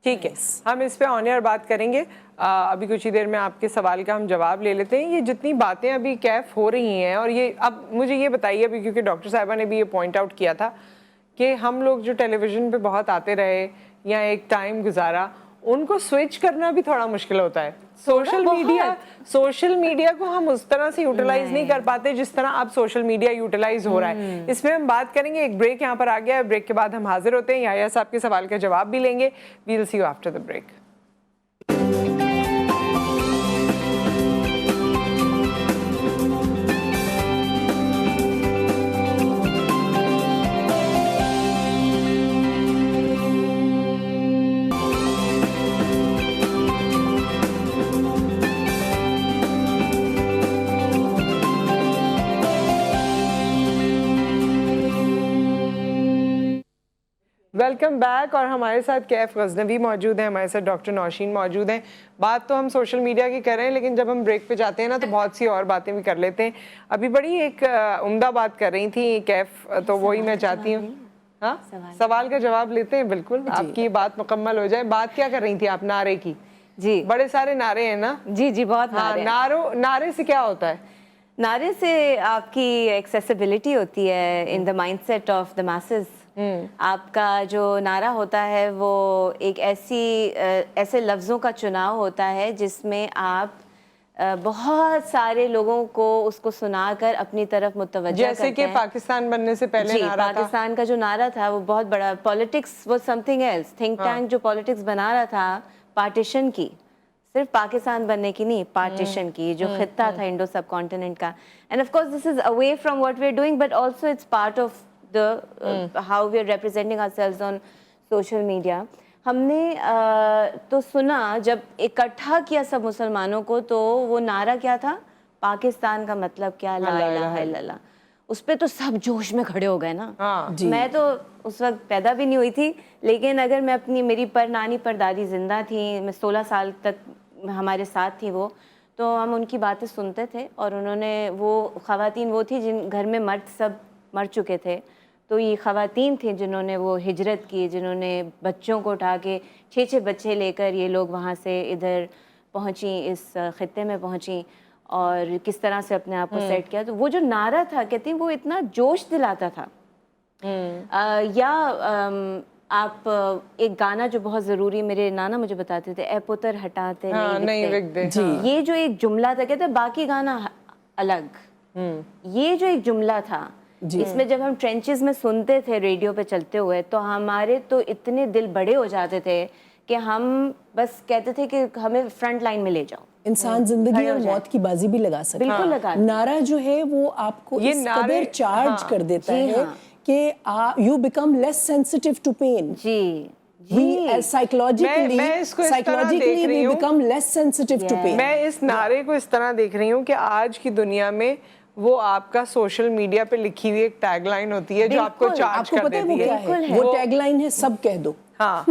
ٹھیک ہے, ہم اس پہ آن ایئر بات کریں گے. ابھی کچھ ہی دیر میں آپ کے سوال کا ہم جواب لے لیتے ہیں. یہ جتنی باتیں ابھی کیف ہو رہی ہیں, اور یہ اب مجھے یہ بتائیے ابھی, کیونکہ ڈاکٹر صاحبہ نے بھی یہ پوائنٹ آؤٹ کیا تھا کہ ہم لوگ جو ٹیلی ویژن پہ بہت آتے رہے یا ایک ٹائم گزارا, ان کو سوئچ کرنا بھی تھوڑا مشکل ہوتا ہے. سوشل میڈیا کو ہم اس طرح سے یوٹیلائز نہیں کر پاتے جس طرح اب سوشل میڈیا یوٹیلائز ہو رہا ہے. اس میں ہم بات کریں گے. ایک بریک یہاں پر آ گیا ہے, بریک کے بعد ہم حاضر ہوتے ہیں, یحییٰ صاحب کے سوال کا جواب بھی لیں گے. We will see you after the break. Welcome back. اور ہمارے ساتھ کیف غزنوی موجود ہیں, ہمارے ساتھ ڈاکٹر نوشین موجود ہیں. بات تو ہم سوشل میڈیا کی کر رہے ہیں, لیکن جب ہم بریک پہ جاتے ہیں نا تو بہت سی اور باتیں بھی کر لیتے ہیں. ابھی بڑی ایک عمدہ بات کر رہی تھی کیف, تو وہی میں چاہتی ہوں. ہاں, سوال کا جواب لیتے ہیں. بالکل, آپ کی بات مکمل ہو جائے. بات کیا کر رہی تھی آپ؟ نعرے کی. جی, بڑے سارے نعرے ہیں نا. جی بہت نعرے. نعرے سے کیا ہوتا ہے؟ نعرے سے آپ کی ایکسیسیبلٹی ہوتی ہے in the mindset of the masses. آپ کا جو نعرہ ہوتا ہے وہ ایک ایسے لفظوں کا چناؤ ہوتا ہے جس میں آپ بہت سارے لوگوں کو اس کو سنا کر اپنی طرف متوجہ کرتے ہیں. جیسے کہ پاکستان بننے سے پہلے جی, نعرہ تھا. پاکستان کا جو نعرہ تھا وہ بہت بڑا. Politics was something else. Think tank جو پالیٹکس بنا رہا تھا پارٹیشن کی, صرف پاکستان بننے کی نہیں, پارٹیشن کی, جو خطہ تھا انڈو سب کانٹیننٹ کا. And of course this is away from what we are doing, but also it's part of the how we are representing ourselves on social media. ہم نے تو سنا جب اکٹھا کیا سب مسلمانوں کو, تو وہ نعرہ کیا تھا؟ پاکستان کا مطلب کیا, لا الہ الا اللہ. اس پہ تو سب جوش میں کھڑے ہو گئے نا. میں تو اس وقت پیدا بھی نہیں ہوئی تھی, لیکن اگر میں میری پر نانی پر دادی زندہ تھیں, میں 16 سال تک ہمارے ساتھ تھی وہ, تو ہم ان کی باتیں سنتے تھے. اور انہوں نے, وہ خواتین وہ تھی جن گھر میں مرد سب مر چکے تھے, تو یہ خواتین تھیں جنہوں نے وہ ہجرت کی, جنہوں نے بچوں کو اٹھا کے 6 بچے لے کر یہ لوگ وہاں سے ادھر پہنچیں, اس خطے میں پہنچیں, اور کس طرح سے اپنے آپ کو سیٹ کیا. تو وہ جو نعرہ تھا, کہتی ہیں وہ اتنا جوش دلاتا تھا. یا آپ ایک گانا جو بہت ضروری, میرے نانا مجھے بتاتے تھے, اے پتر ہٹاتے نہیں لکھتے. یہ جو ایک جملہ تھا, کہتے باقی گانا الگ, یہ جو ایک جملہ تھا, اس میں جب ہم ٹرینچز میں سنتے تھے ریڈیو پہ چلتے ہوئے, تو ہمارے تو اتنے دل بڑے ہو جاتے تھے کہ ہم بس کہتے تھے کہ ہمیں فرنٹ لائن میں لے جاؤ. انسان زندگی اور موت کی بازی بھی لگا سکتا ہے. بالکل لگا. نعرہ جو ہے وہ آپ کو اس قدر چارج کر دیتا ہے کہ you become less sensitive to pain. G, psychologically we become less sensitive to pain. میں اس نعرے کو اس طرح دیکھ رہی ہوں کہ آج کی دنیا میں وہ آپ کا سوشل میڈیا پہ لکھی ہوئی ایک ٹیگ لائن ہوتی ہے جو آپ کو چارج کر دیتی ہے. وہ ٹیگ لائن ہے سب کہہ دو. ہاں,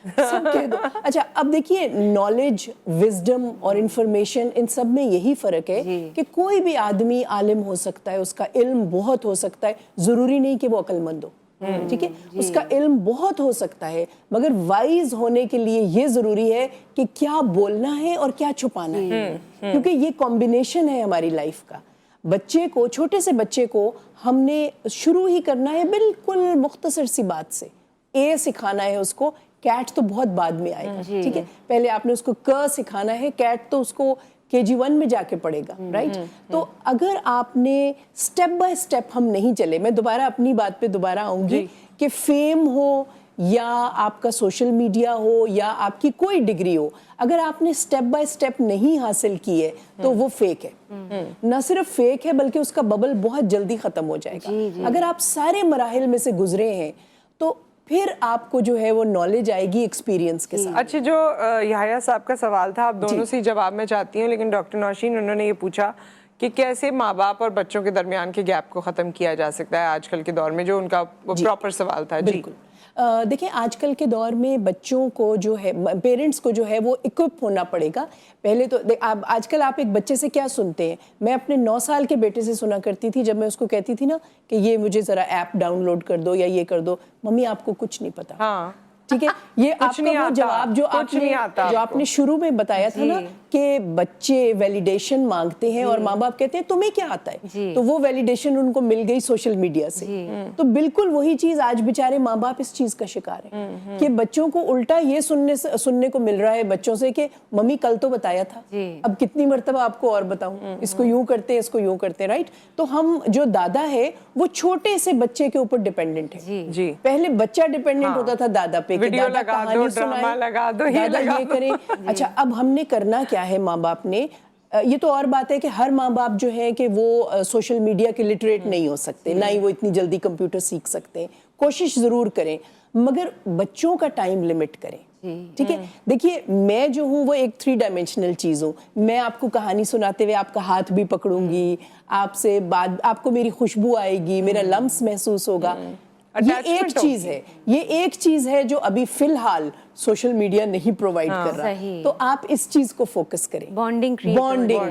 سب کہہ دو. اچھا, اب دیکھیے, نالج, وزڈم اور انفارمیشن, ان سب میں یہی فرق ہے کہ کوئی بھی آدمی عالم ہو سکتا ہے, اس کا علم بہت ہو سکتا ہے, ضروری نہیں کہ وہ عقل مند ہو. ٹھیک ہے, اس کا علم بہت ہو سکتا ہے, مگر وائز ہونے کے لیے یہ ضروری ہے کہ کیا بولنا ہے اور کیا چھپانا ہے, کیونکہ یہ کمبینیشن ہے ہماری لائف کا. بچے کو, چھوٹے سے بچے کو ہم نے شروع ہی کرنا ہے بالکل مختصر سی بات سے. اے سکھانا ہے اس کو, کیٹ تو بہت بعد میں آئے گا. ٹھیک ہے, پہلے آپ نے اس کو ک سکھانا ہے, کیٹ تو اس کو KG1 میں جا کے پڑے گا. رائٹ, تو اگر آپ نے سٹیپ بائی سٹیپ ہم نہیں چلے, میں دوبارہ اپنی بات پہ دوبارہ آؤں گی کہ فیم ہو یا آپ کا سوشل میڈیا ہو یا آپ کی کوئی ڈگری ہو, اگر آپ نے سٹیپ بائی سٹیپ نہیں حاصل کی ہے تو وہ فیک ہے. نہ صرف فیک ہے بلکہ اس کا ببل بہت جلدی ختم ہو جائے گا. اگر آپ سارے مراحل میں سے گزرے ہیں تو پھر آپ کو جو ہے وہ نالج آئے گی ایکسپیرینس کے ساتھ. اچھا, جو یحییٰ صاحب کا سوال تھا, آپ دونوں سے جواب میں چاہتی ہوں, لیکن ڈاکٹر نوشین انہوں نے یہ پوچھا کہ کیسے ماں باپ اور بچوں کے درمیان کے گیپ کو ختم کیا جا سکتا ہے آج کل کے دور میں, جو ان کا پراپر سوال تھا. بالکل. دیکھیں, آج کل کے دور میں بچوں کو جو ہے, پیرنٹس کو جو ہے وہ اکوپ ہونا پڑے گا. پہلے تو آج کل آپ ایک بچے سے کیا سنتے ہیں, میں اپنے 9 سال کے بیٹے سے سنا کرتی تھی جب میں اس کو کہتی تھی نا کہ یہ مجھے ذرا ایپ ڈاؤن لوڈ کر دو یا یہ کر دو, ممی آپ کو کچھ نہیں پتا. ہاں, ٹھیک ہے, یہ آپ کا وہ جواب جو آپ نے شروع میں بتایا تھا نا کہ بچے ویلیڈیشن مانگتے ہیں اور ماں باپ کہتے ہیں تمہیں کیا آتا ہے, تو وہ ویلیڈیشن ان کو مل گئی سوشل میڈیا سے. تو بالکل وہی چیز آج بیچارے ماں باپ اس چیز کا شکار ہیں کہ بچوں کو الٹا یہ سننے کو مل رہا ہے بچوں سے کہ ممی کل تو بتایا تھا, اب کتنی مرتبہ آپ کو اور بتاؤں, اس کو یوں کرتے ہیں, اس کو یوں کرتے ہیں. رائٹ, تو ہم جو دادا ہے وہ چھوٹے سے بچے کے اوپر ڈیپینڈنٹ ہے. پہلے بچہ ڈیپینڈنٹ ہوتا تھا دادا پہ, ویڈیو لگا دو, ڈرامہ لگا دو, یہ کریں. اچھا, اب ہم نے کرنا کیا ہے ماں باپ نے, یہ تو اور بات ہے کہ ہر ماں باپ جو ہے کہ وہ سوشل میڈیا کے لٹریٹ نہیں ہو سکتے, نہ ہی وہ اتنی جلدی کمپیوٹر سیکھ سکتے ہیں. کوشش ضرور کریں مگر بچوں کا ٹائم لمٹ کریں. ٹھیک ہے, دیکھیے میں جو ہوں وہ ایک 3 ڈائمینشنل چیز ہوں. میں آپ کو کہانی سناتے ہوئے آپ کا ہاتھ بھی پکڑوں گی, آپ سے بات, آپ کو میری خوشبو آئے گی, میرا لمس محسوس ہوگا. یہ ایک چیز ہے، یہ ایک چیز ہے جو ابھی فی الحال سوشل میڈیا نہیں پرووائڈ کر رہا، تو آپ اس چیز کو فوکس کریں، بانڈنگ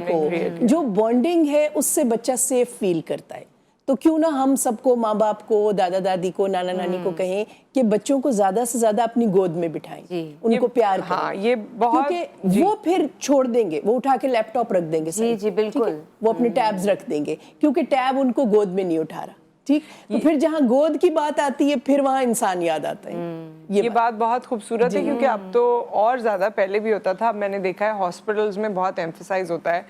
کو، جو بانڈنگ ہے اس سے بچہ سیف فیل کرتا ہے. تو کیوں نہ ہم سب کو، ماں باپ کو، دادا دادی کو، نانا نانی کو کہیں کہ بچوں کو زیادہ سے زیادہ اپنی گود میں بٹھائیں، ان کو پیار کریں، یہ بہت، کیونکہ وہ پھر چھوڑ دیں گے، وہ اٹھا کے لیپ ٹاپ رکھ دیں گے، جی بالکل، وہ اپنے ٹیبز رکھ دیں گے کیونکہ ٹیب ان کو گود میں نہیں اٹھا رہا. ٹھیک، تو پھر جہاں گود کی بات آتی ہے پھر وہاں انسان یاد آتا ہے. یہ بات بہت خوبصورت ہے کیونکہ اب تو اور زیادہ، پہلے بھی ہوتا تھا، اب میں نے دیکھا ہے ہاسپٹلز میں بہت ایمفسائز ہوتا ہے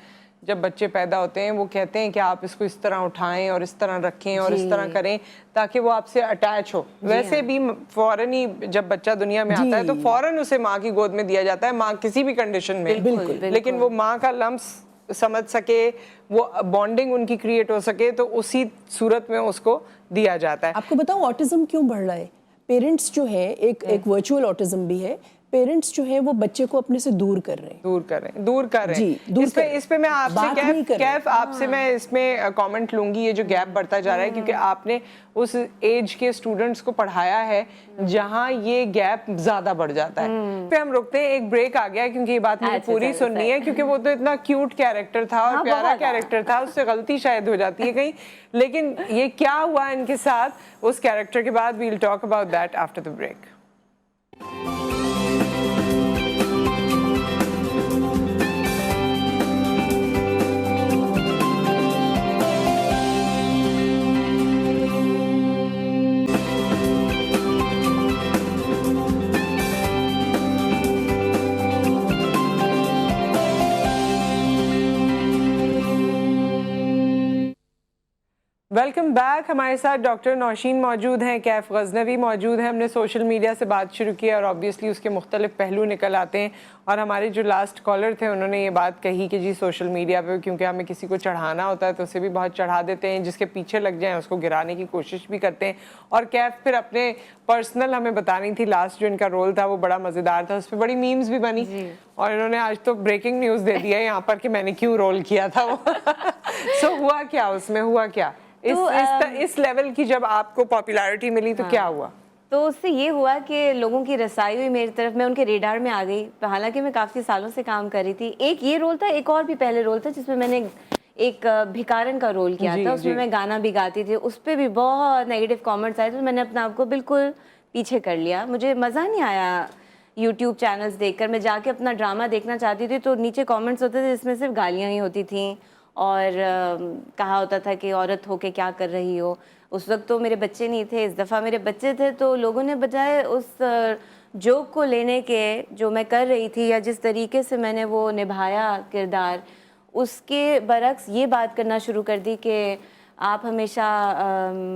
جب بچے پیدا ہوتے ہیں، وہ کہتے ہیں کہ آپ اس کو اس طرح اٹھائیں اور اس طرح رکھیں اور اس طرح کریں تاکہ وہ آپ سے اٹیچ ہو. ویسے بھی فوراً ہی جب بچہ دنیا میں آتا ہے تو فوراً اسے ماں کی گود میں دیا جاتا ہے، ماں کسی بھی کنڈیشن میں، لیکن وہ ماں کا لمس سمجھ سکے، وہ بانڈنگ ان کی کریٹ ہو سکے، تو اسی صورت میں اس کو دیا جاتا ہے. آپ کو بتاؤں آٹزم کیوں بڑھ رہا ہے؟ پیرنٹس جو ہے، ایک ورچوئل آٹزم بھی ہے، پیرنٹس جو ہے وہ بچے کو اپنے سے دور کر رہے ہیں، دور کر رہے ہیں. اس پہ میں آپ سے کیف آپ سے میں اس میں کامنٹ لوں گی، یہ جو گیپ بڑھتا جا رہا ہے کیونکہ آپ نے اس ایج کے اسٹوڈنٹس کو پڑھایا ہے جہاں یہ گیپ زیادہ بڑھ جاتا ہے. پھر ہم رکتے ہیں، ایک بریک آ گیا کیونکہ یہ بات مجھے پوری سننی ہے کیونکہ وہ تو اتنا کیوٹ کیریکٹر تھا اور پیارا کیریکٹر تھا، اس سے غلطی شاید ہو جاتی ہے کہیں، لیکن یہ کیا ہوا ان کے ساتھ اس کیریکٹر کے بعد، we'll talk about that after the break. Welcome back. ہمارے ساتھ ڈاکٹر نوشین موجود ہیں، کیف غزنوی موجود ہیں. ہم نے سوشل میڈیا سے بات شروع کی اور آبویسلی اس کے مختلف پہلو نکل آتے ہیں، اور ہمارے جو لاسٹ کالر تھے انہوں نے یہ بات کہی کہ جی سوشل میڈیا پہ کیونکہ ہمیں کسی کو چڑھانا ہوتا ہے تو اسے بھی بہت چڑھا دیتے ہیں، جس کے پیچھے لگ جائیں اس کو گرانے کی کوشش بھی کرتے ہیں. اور کیف پھر اپنے پرسنل ہمیں بتانی تھی، لاسٹ جو ان کا رول تھا وہ بڑا مزیدار تھا، اس پہ بڑی میمز بھی بنی، اور انہوں نے آج تو بریکنگ نیوز دے دیا ہے یہاں پر کہ میں نے کیوں رول کیا تھا وہ. سو ہوا کیا اس میں، ہوا کیا اس لیول کی جب آپ کو پاپولیرٹی ملی تو کیا ہوا؟ تو اس سے یہ ہوا کہ لوگوں کی رسائی ہوئی میری طرف، میں ان کے ریڈار میں آ گئی، حالانکہ میں کافی سالوں سے کام کر رہی تھی. ایک یہ رول تھا، ایک اور بھی پہلے رول تھا جس میں میں نے ایک بھکارن کا رول کیا تھا، اس میں میں گانا بھی گاتی تھی، اس پہ بھی بہت نیگیٹو کامنٹس آئے تھے، میں نے اپنے آپ کو بالکل پیچھے کر لیا. مجھے مزہ نہیں آیا یوٹیوب چینلز دیکھ کر. میں جا کے اپنا ڈرامہ دیکھنا چاہتی تھی تو نیچے کامنٹس ہوتے تھے جس میں صرف گالیاں ہی ہوتی تھیں اور کہا ہوتا تھا کہ عورت ہو کے کیا کر رہی ہو. اس وقت تو میرے بچے نہیں تھے، اس دفعہ میرے بچے تھے، تو لوگوں نے بجائے اس جوک کو لینے کے جو میں کر رہی تھی یا جس طریقے سے میں نے وہ نبھایا کردار، اس کے برعکس یہ بات کرنا شروع کر دی کہ آپ ہمیشہ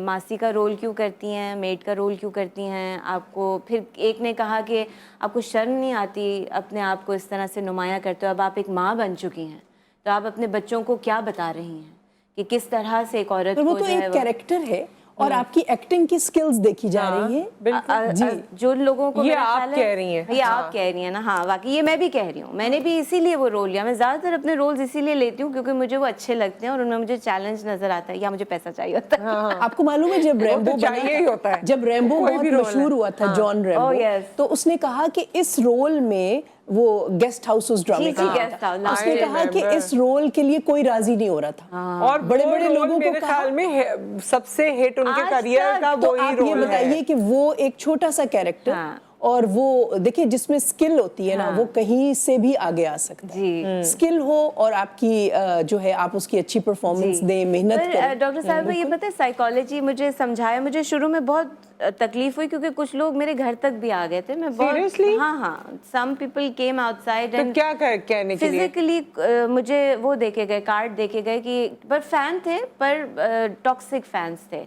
ماسی کا رول کیوں کرتی ہیں، میڈ کا رول کیوں کرتی ہیں. آپ کو پھر ایک نے کہا کہ آپ کو شرم نہیں آتی اپنے آپ کو اس طرح سے نمایاں کرتے ہو، اب آپ ایک ماں بن چکی ہیں تو آپ اپنے بچوں کو کیا بتا رہی ہیں کہ کس طرح سے ایک عورت کو وہ تو ایک کیریکٹر ہے اور آپ کی ایکٹنگ کی سکلز دیکھی جا رہی ہیں. جو لوگوں کو یہ آپ کہہ رہی ہیں، یہ آپ کہہ رہی ہیں نا. ہاں واقعی یہ میں بھی کہہ رہی ہوں، میں نے بھی اسی لیے وہ رول لیا. میں زیادہ تر اپنے رولز اسی لیے لیتی ہوں کیونکہ مجھے وہ اچھے لگتے ہیں اور ان میں مجھے چیلنج نظر آتا ہے یا مجھے پیسہ چاہیے ہوتا ہے. آپ کو معلوم ہے جب ریمبو بہت مشہور ہوا تھا، جان ریمبو، تو اس نے کہا کہ اس رول میں وہ گیسٹ ہاؤس اس ڈرامے کا اس نے کہا کہ اس رول کے لیے کوئی راضی نہیں ہو رہا تھا، اور بڑے بڑے لوگوں کو میرے خیال میں سب سے ہٹ ان کے کریئر کا وہی رول ہے. یہ بتائیے کہ وہ ایک چھوٹا سا کیریکٹر اور وہ دیکھیں جس میں سکل ہوتی ہے نا، وہ کہیں سے بھی آگے آ سکتا ہے. سکل ہو اور آپ کی جو ہے آپ اس کی اچھی پرفارمنس دیں، محنت کریں. ڈاکٹر صاحب یہ پتہ ہے سائیکالوجی مجھے سمجھایا، مجھے شروع میں بہت تکلیف ہوئی کیونکہ کچھ لوگ میرے گھر تک بھی آ گئے تھے. میں بہت ہاں some people came out side and کیا کہنے کے لیے فزیکلی مجھے وہ دیکھے گئے، کارڈ دیکھے گئے کہ پر فین تھے پر ٹاکسک فینس تھے.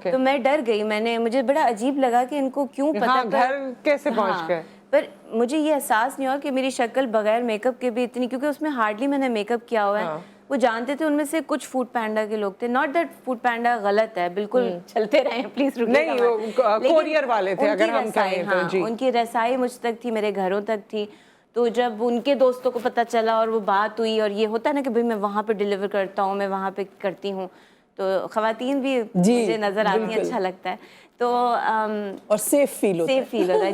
تو میں ڈر گئی، مجھے بڑا عجیب لگا کہ ان کو کیوں پتا گھر کیسے پہنچ گئے. پر مجھے یہ احساس نہیں ہوا کہ میری شکل بغیر میک اپ کے بھی اتنی، کیونکہ اس میں ہارڈلی میں نے میک اپ کیا ہوا ہے. وہ جانتے تھے ان میں سے کچھ فوڈ پینڈا کے لوگ تھے. ناٹ دیٹ فوڈ پینڈا غلط ہے، بالکل چلتے رہے پلیز رکیے گا. نہیں، کوریئر والے تھے اگر ہم کہیں تو. جی ان کی رسائی مجھ تک تھی، میرے گھروں تک تھی. تو جب ان کے دوستوں کو پتہ چلا اور وہ بات ہوئی، اور یہ ہوتا ہے نا کہ بھائی میں وہاں پہ ڈیلیور کرتا ہوں، میں وہاں پہ کرتی ہوں، تو خواتین بھی مجھے نظر آتی ہیں، اچھا لگتا ہے. تو اور سیف فیل ہوتا ہے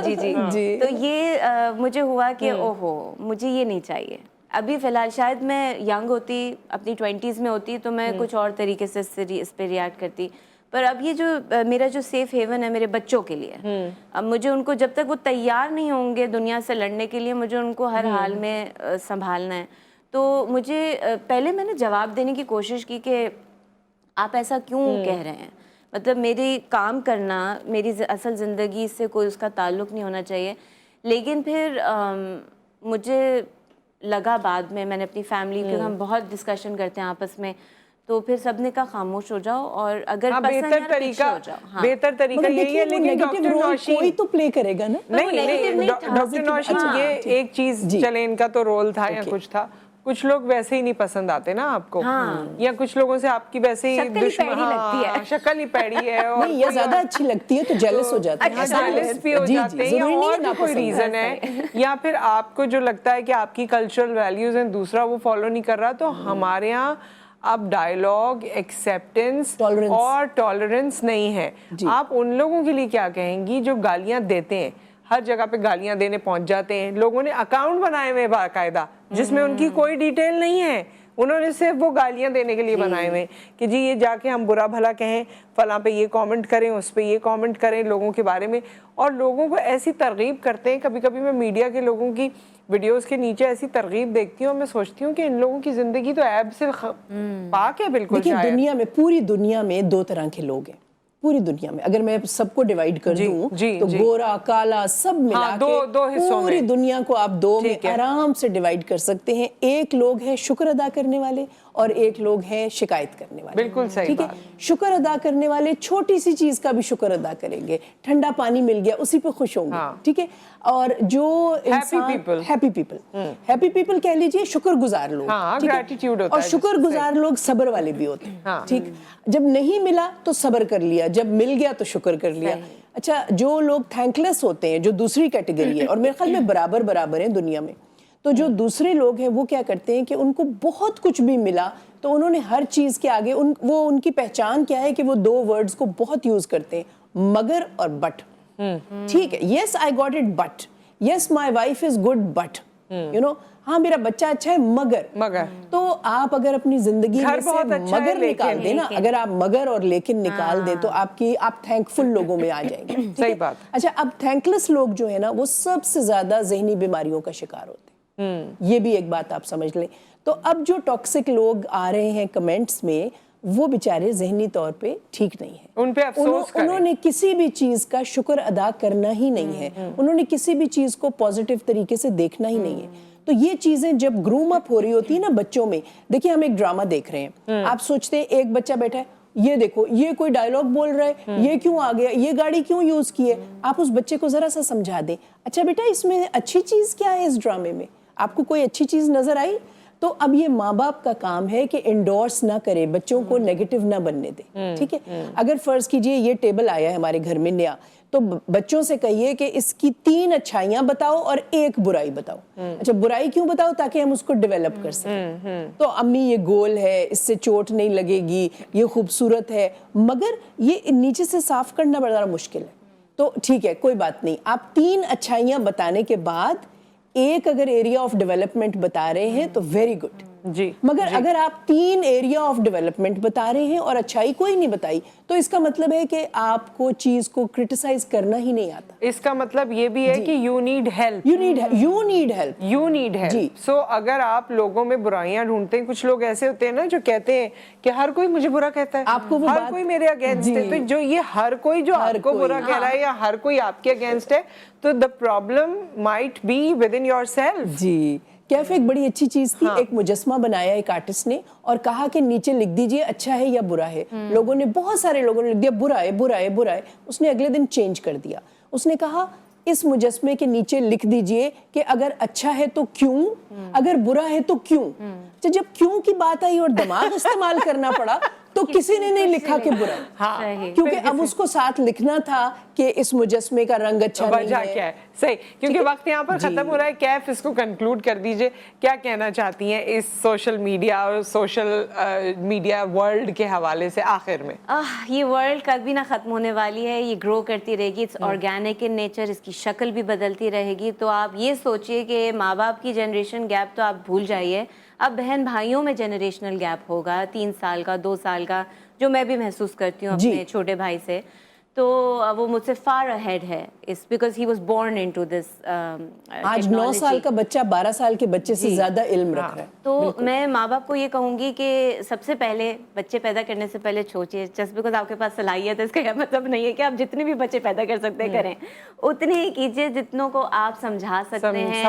جی تو یہ مجھے ہوا کہ اوہو مجھے یہ نہیں چاہیے. ابھی فی الحال شاید میں ینگ ہوتی, اپنی 20s میں ہوتی, تو میں کچھ اور طریقے سے اس پہ ریئیکٹ کرتی, پر اب یہ جو میرا جو سیف ہیون ہے میرے بچوں کے لیے, اب مجھے ان کو جب تک وہ تیار نہیں ہوں گے دنیا سے لڑنے کے لیے, مجھے ان کو ہر حال میں سنبھالنا ہے. تو مجھے پہلے میں نے جواب دینے کی کوشش کی کہ آپ ایسا کیوں کہہ رہے ہیں, مطلب میری کام کرنا, میری اصل زندگی سے کوئی اس کا تعلق نہیں ہونا چاہیے. لیکن پھر مجھے لگا بعد میں نے اپنی فیملی, کیونکہ ہم بہت ڈسکشن کرتے ہیں آپس میں, تو پھر سب نے کہا خاموش ہو جاؤ اور اگر بہتر طریقہ یہی ہے. لیکن ڈاکٹر نوشین کوئی تو پلے کرے گا نا. نہیں, ڈاکٹر نوشین یہ ایک چیز, چلے ان کا تو رول تھا یا کچھ تھا, کچھ لوگ ویسے ہی نہیں پسند آتے نا آپ کو, یا کچھ لوگوں سے آپ کی ویسے ہی شکل ہی پیڑی ہے, اور یا زیادہ اچھی لگتی ہے تو جیلس ہو جاتے ہیں, جیلس بھی ہو جاتے ہیں, یا اور بھی کوئی ریزن ہے, یا پھر آپ کو جو لگتا ہے کہ آپ کی کلچرل ویلیوز ہیں دوسرا وہ فالو نہیں کر رہا. تو ہمارے یہاں اب ڈائیلاگ, ایکسیپٹنس اور ٹالرنس نہیں ہے. آپ ان لوگوں کے لیے کیا کہیں گی جو گالیاں دیتے ہیں, ہر جگہ پہ گالیاں دینے پہنچ جاتے ہیں, لوگوں نے اکاؤنٹ بنائے ہوئے باقاعدہ جس میں ان کی کوئی ڈیٹیل نہیں ہے, انہوں نے صرف وہ گالیاں دینے کے لیے بنائے ہوئے کہ جی یہ جا کے ہم برا بھلا کہیں, فلاں پہ یہ کامنٹ کریں, اس پہ یہ کامنٹ کریں لوگوں کے بارے میں, اور لوگوں کو ایسی ترغیب کرتے ہیں. کبھی کبھی میں میڈیا کے لوگوں کی ویڈیوز کے نیچے ایسی ترغیب دیکھتی ہوں, میں سوچتی ہوں کہ ان لوگوں کی زندگی تو عیب سے پاک ہے بالکل. دیکھیں دنیا میں, پوری دنیا میں دو طرح کے لوگ ہیں, پوری دنیا میں اگر میں سب کو ڈیوائیڈ کر دوں تو گورا کالا سب ملا کے پوری دنیا کو آپ دو میں آرام سے ڈیوائیڈ کر سکتے ہیں. ایک لوگ ہیں شکر ادا کرنے والے اور ایک لوگ ہیں شکایت کرنے والے. بالکل صحیح ٹھیک ہے, شکر ادا کرنے والے چھوٹی سی چیز کا بھی شکر ادا کریں گے, ٹھنڈا پانی مل گیا اسی پہ خوش ہوں گے. ٹھیک ہے, اور جو ہیپی پیپل کہہ لیجئے شکر گزار لوگ, اور شکر گزار لوگ صبر والے بھی ہوتے ہیں. ٹھیک, جب نہیں ملا تو صبر کر لیا, جب مل گیا تو شکر کر لیا. اچھا, جو لوگ تھینک لیس ہوتے ہیں جو دوسری کیٹیگری ہے, اور میرے خیال میں برابر ہیں دنیا میں, تو جو دوسرے لوگ ہیں وہ کیا کرتے ہیں کہ ان کو بہت کچھ بھی ملا تو انہوں نے ہر چیز کے آگے ان کی پہچان کیا ہے کہ وہ دو ورڈز کو بہت یوز کرتے ہیں, مگر اور بٹ. ٹھیک ہے, yes I got it but, yes my wife is good but, you know, ہاں میرا بچہ اچھا ہے مگر. تو آپ اگر اپنی زندگی میں سے مگر نکال دیں نا, اگر آپ مگر اور لیکن نکال دیں تو آپ تھینک فل لوگوں میں آ جائیں گے. صحیح بات. اچھا, اب تھینک لیس لوگ جو ہے نا وہ سب سے زیادہ ذہنی بیماریوں کا شکار ہوتے ہیں, یہ بھی ایک بات آپ سمجھ لیں. تو اب جو ٹاکسک لوگ آ رہے ہیں کمنٹس میں, وہ بیچارے ذہنی طور پہ ٹھیک نہیں ہیں, ان پہ افسوس کریں. انہوں نے کسی بھی چیز کا شکر ادا کرنا ہی نہیں ہے, انہوں نے کسی بھی چیز کو پازیٹیو طریقے سے دیکھنا ہی نہیں ہے. تو یہ چیزیں جب گروم اپ ہو رہی ہوتی ہیں نا بچوں میں, دیکھیں ہم ایک ڈرامہ دیکھ رہے ہیں, آپ سوچتے ہیں ایک بچہ بیٹھا ہے, یہ دیکھو یہ کوئی ڈائیلاگ بول رہا ہے, یہ کیوں آ گیا, یہ گاڑی کیوں یوز کی ہے. آپ اس بچے کو ذرا سا سمجھا دیں, اچھا بیٹا اس میں اچھی چیز کیا ہے, اس ڈرامے میں آپ کو کوئی اچھی چیز نظر آئی. تو اب یہ ماں باپ کا کام ہے کہ انڈورس نہ کرے, بچوں کو نیگیٹو نہ بننے دے. ٹھیک ہے, اگر فرض کیجئے یہ ٹیبل آیا ہے ہمارے گھر میں نیا, تو بچوں سے کہیے کہ اس کی 3 اچھائیاں بتاؤ اور 1 برائی بتاؤ. اچھا, برائی کیوں بتاؤ, تاکہ ہم اس کو ڈیولپ کر سکیں. تو امی یہ گول ہے, اس سے چوٹ نہیں لگے گی, یہ خوبصورت ہے, مگر یہ نیچے سے صاف کرنا بڑا مشکل ہے. تو ٹھیک ہے, کوئی بات نہیں, آپ 3 اچھائیاں بتانے کے بعد 1 اگر ایریا آف ڈیولپمنٹ بتا رہے ہیں تو ویری گڈ. جی, مگر اگر آپ 3 ایریا آف ڈیولپمنٹ بتا رہے ہیں اور اچھائی کوئی نہیں بتائی, تو اس کا مطلب ہے کہ آپ کو چیز کو کرٹیسائز کرنا ہی نہیں آتا. اس کا مطلب یہ بھی ہے کہ you need help. You need help. So اگر آپ لوگوں میں برائیاں ڈھونڈتے ہیں, کچھ لوگ ایسے ہوتے ہیں نا جو کہتے ہیں کہ ہر کوئی مجھے برا کہتا ہے, آپ کو ہر کوئی میرے اگینسٹ ہے. تو جو یہ ہر کوئی جو آپ کو برا کہہ رہا ہے یا ہر کوئی آپ کے اگینسٹ ہے, تو the problem might be within yourself. جی, کیفے ایک بڑی اچھی چیز تھی. ایک مجسمہ بنایا ایک آرٹسٹ نے اور کہا کہ نیچے لکھ دیجئے اچھا ہے یا برا ہے. لوگوں نے, بہت سارے لوگوں نے لکھ دیا برا ہے برا ہے برا ہے. اس نے اگلے دن چینج کر دیا, اس نے کہا اس مجسمے کے نیچے لکھ دیجئے کہ اگر اچھا ہے تو کیوں, اگر برا ہے تو کیوں. جب کیوں کی بات آئی اور دماغ استعمال کرنا پڑا تو کسی نے نہیں لکھا کہ برا ہاں کیونکہ اب اس کو ساتھ لکھنا تھا کہ اس مجسمے کا رنگ اچھا نہیں وجہ کیا ہے. صحیح, کیونکہ وقت یہاں پر ختم ہو رہا ہے. کیف اس کو کنکلوڈ کر دیجئے, کیا کہنا چاہتی ہیں اس سوشل میڈیا اور سوشل میڈیا ورلڈ کے حوالے سے آخر میں؟ یہ ورلڈ کبھی نہ ختم ہونے والی ہے, یہ گرو کرتی رہے گی, اٹس آرگینک ان نیچر, اس کی شکل بھی بدلتی رہے گی. تو آپ یہ سوچئے کہ ماں باپ کی جنریشن گیپ تو آپ بھول جائیے, اب بہن بھائیوں میں جنریشنل گیپ ہوگا 3 سال کا 2 سال کا, جو میں بھی محسوس کرتی ہوں اپنے چھوٹے بھائی سے. تو وہ مجھ سے فار اہیڈ ہے, اس because he was born into this. آج 9 سال کا بچہ 12 سال کے بچے سے زیادہ علم رکھ رہا ہے. تو میں ماں باپ کو یہ کہوں گی کہ سب سے پہلے بچے پیدا کرنے سے پہلے سوچیے, جسٹ بیکاز آپ کے پاس صلاحیت ہے اس کا یہ مطلب نہیں ہے کہ آپ جتنے بھی بچے پیدا کر سکتے ہیں کریں, اتنے ہی کیجیے جتنوں کو آپ سمجھا سکتے ہیں,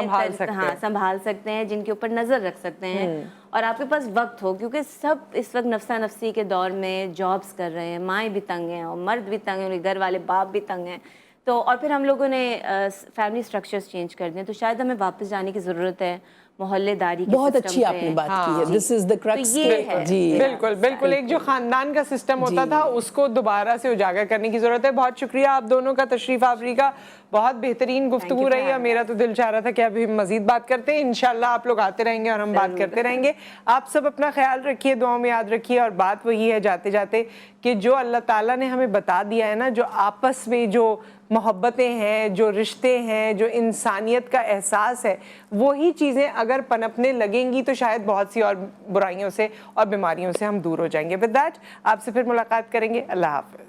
سنبھال سکتے ہیں, جن کے اوپر نظر رکھ سکتے ہیں, اور آپ کے پاس وقت ہو. کیونکہ سب اس وقت نفسا نفسی کے دور میں جابس کر رہے ہیں, مائیں بھی تنگ ہیں اور مرد بھی تنگ ہیں, گھر والے باپ بھی تنگ ہیں. تو اور پھر ہم لوگوں نے فیملی اسٹرکچرز چینج کر دیے, تو شاید ہمیں واپس جانے کی ضرورت ہے محلے داری کے. بہت اچھی آپ نے بات کی ہے, دس از دی کرکس. بالکل بالکل, ایک جو خاندان کا سسٹم ہوتا تھا اس کو دوبارہ سے اجاگر کرنے کی ضرورت ہے. بہت شکریہ آپ دونوں کا تشریف آوری کا, بہت بہترین گفتگو رہی ہے. میرا تو دل چاہ رہا تھا کہ ابھی ہم مزید بات کرتے ہیں. انشاءاللہ آپ لوگ آتے رہیں گے اور ہم بات کرتے رہیں گے. آپ سب اپنا خیال رکھیے, دعاؤں میں یاد رکھیے, اور بات وہی ہے جاتے جاتے کہ جو اللہ تعالیٰ نے ہمیں بتا دیا ہے نا, جو آپس میں جو محبتیں ہیں, جو رشتے ہیں, جو انسانیت کا احساس ہے, وہی چیزیں اگر پنپنے لگیں گی تو شاید بہت سی اور برائیوں سے اور بیماریوں سے ہم دور ہو جائیں گے. ود دیٹ آپ سے پھر ملاقات کریں گے. اللہ حافظ.